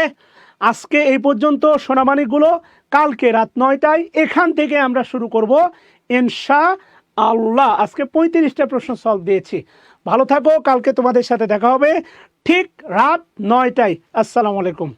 আজকে এই পর্যন্ত সোনামানিকগুলো, কালকে রাত 9টায় এখান থেকে আমরা শুরু করব ইনশাআল্লাহ। আজকে 35টা প্রশ্ন সলভ দিয়েছি। ভালো থাকো, কালকে তোমাদের সাথে দেখা হবে ঠিক রাত 9টায়। আসসালামু আলাইকুম।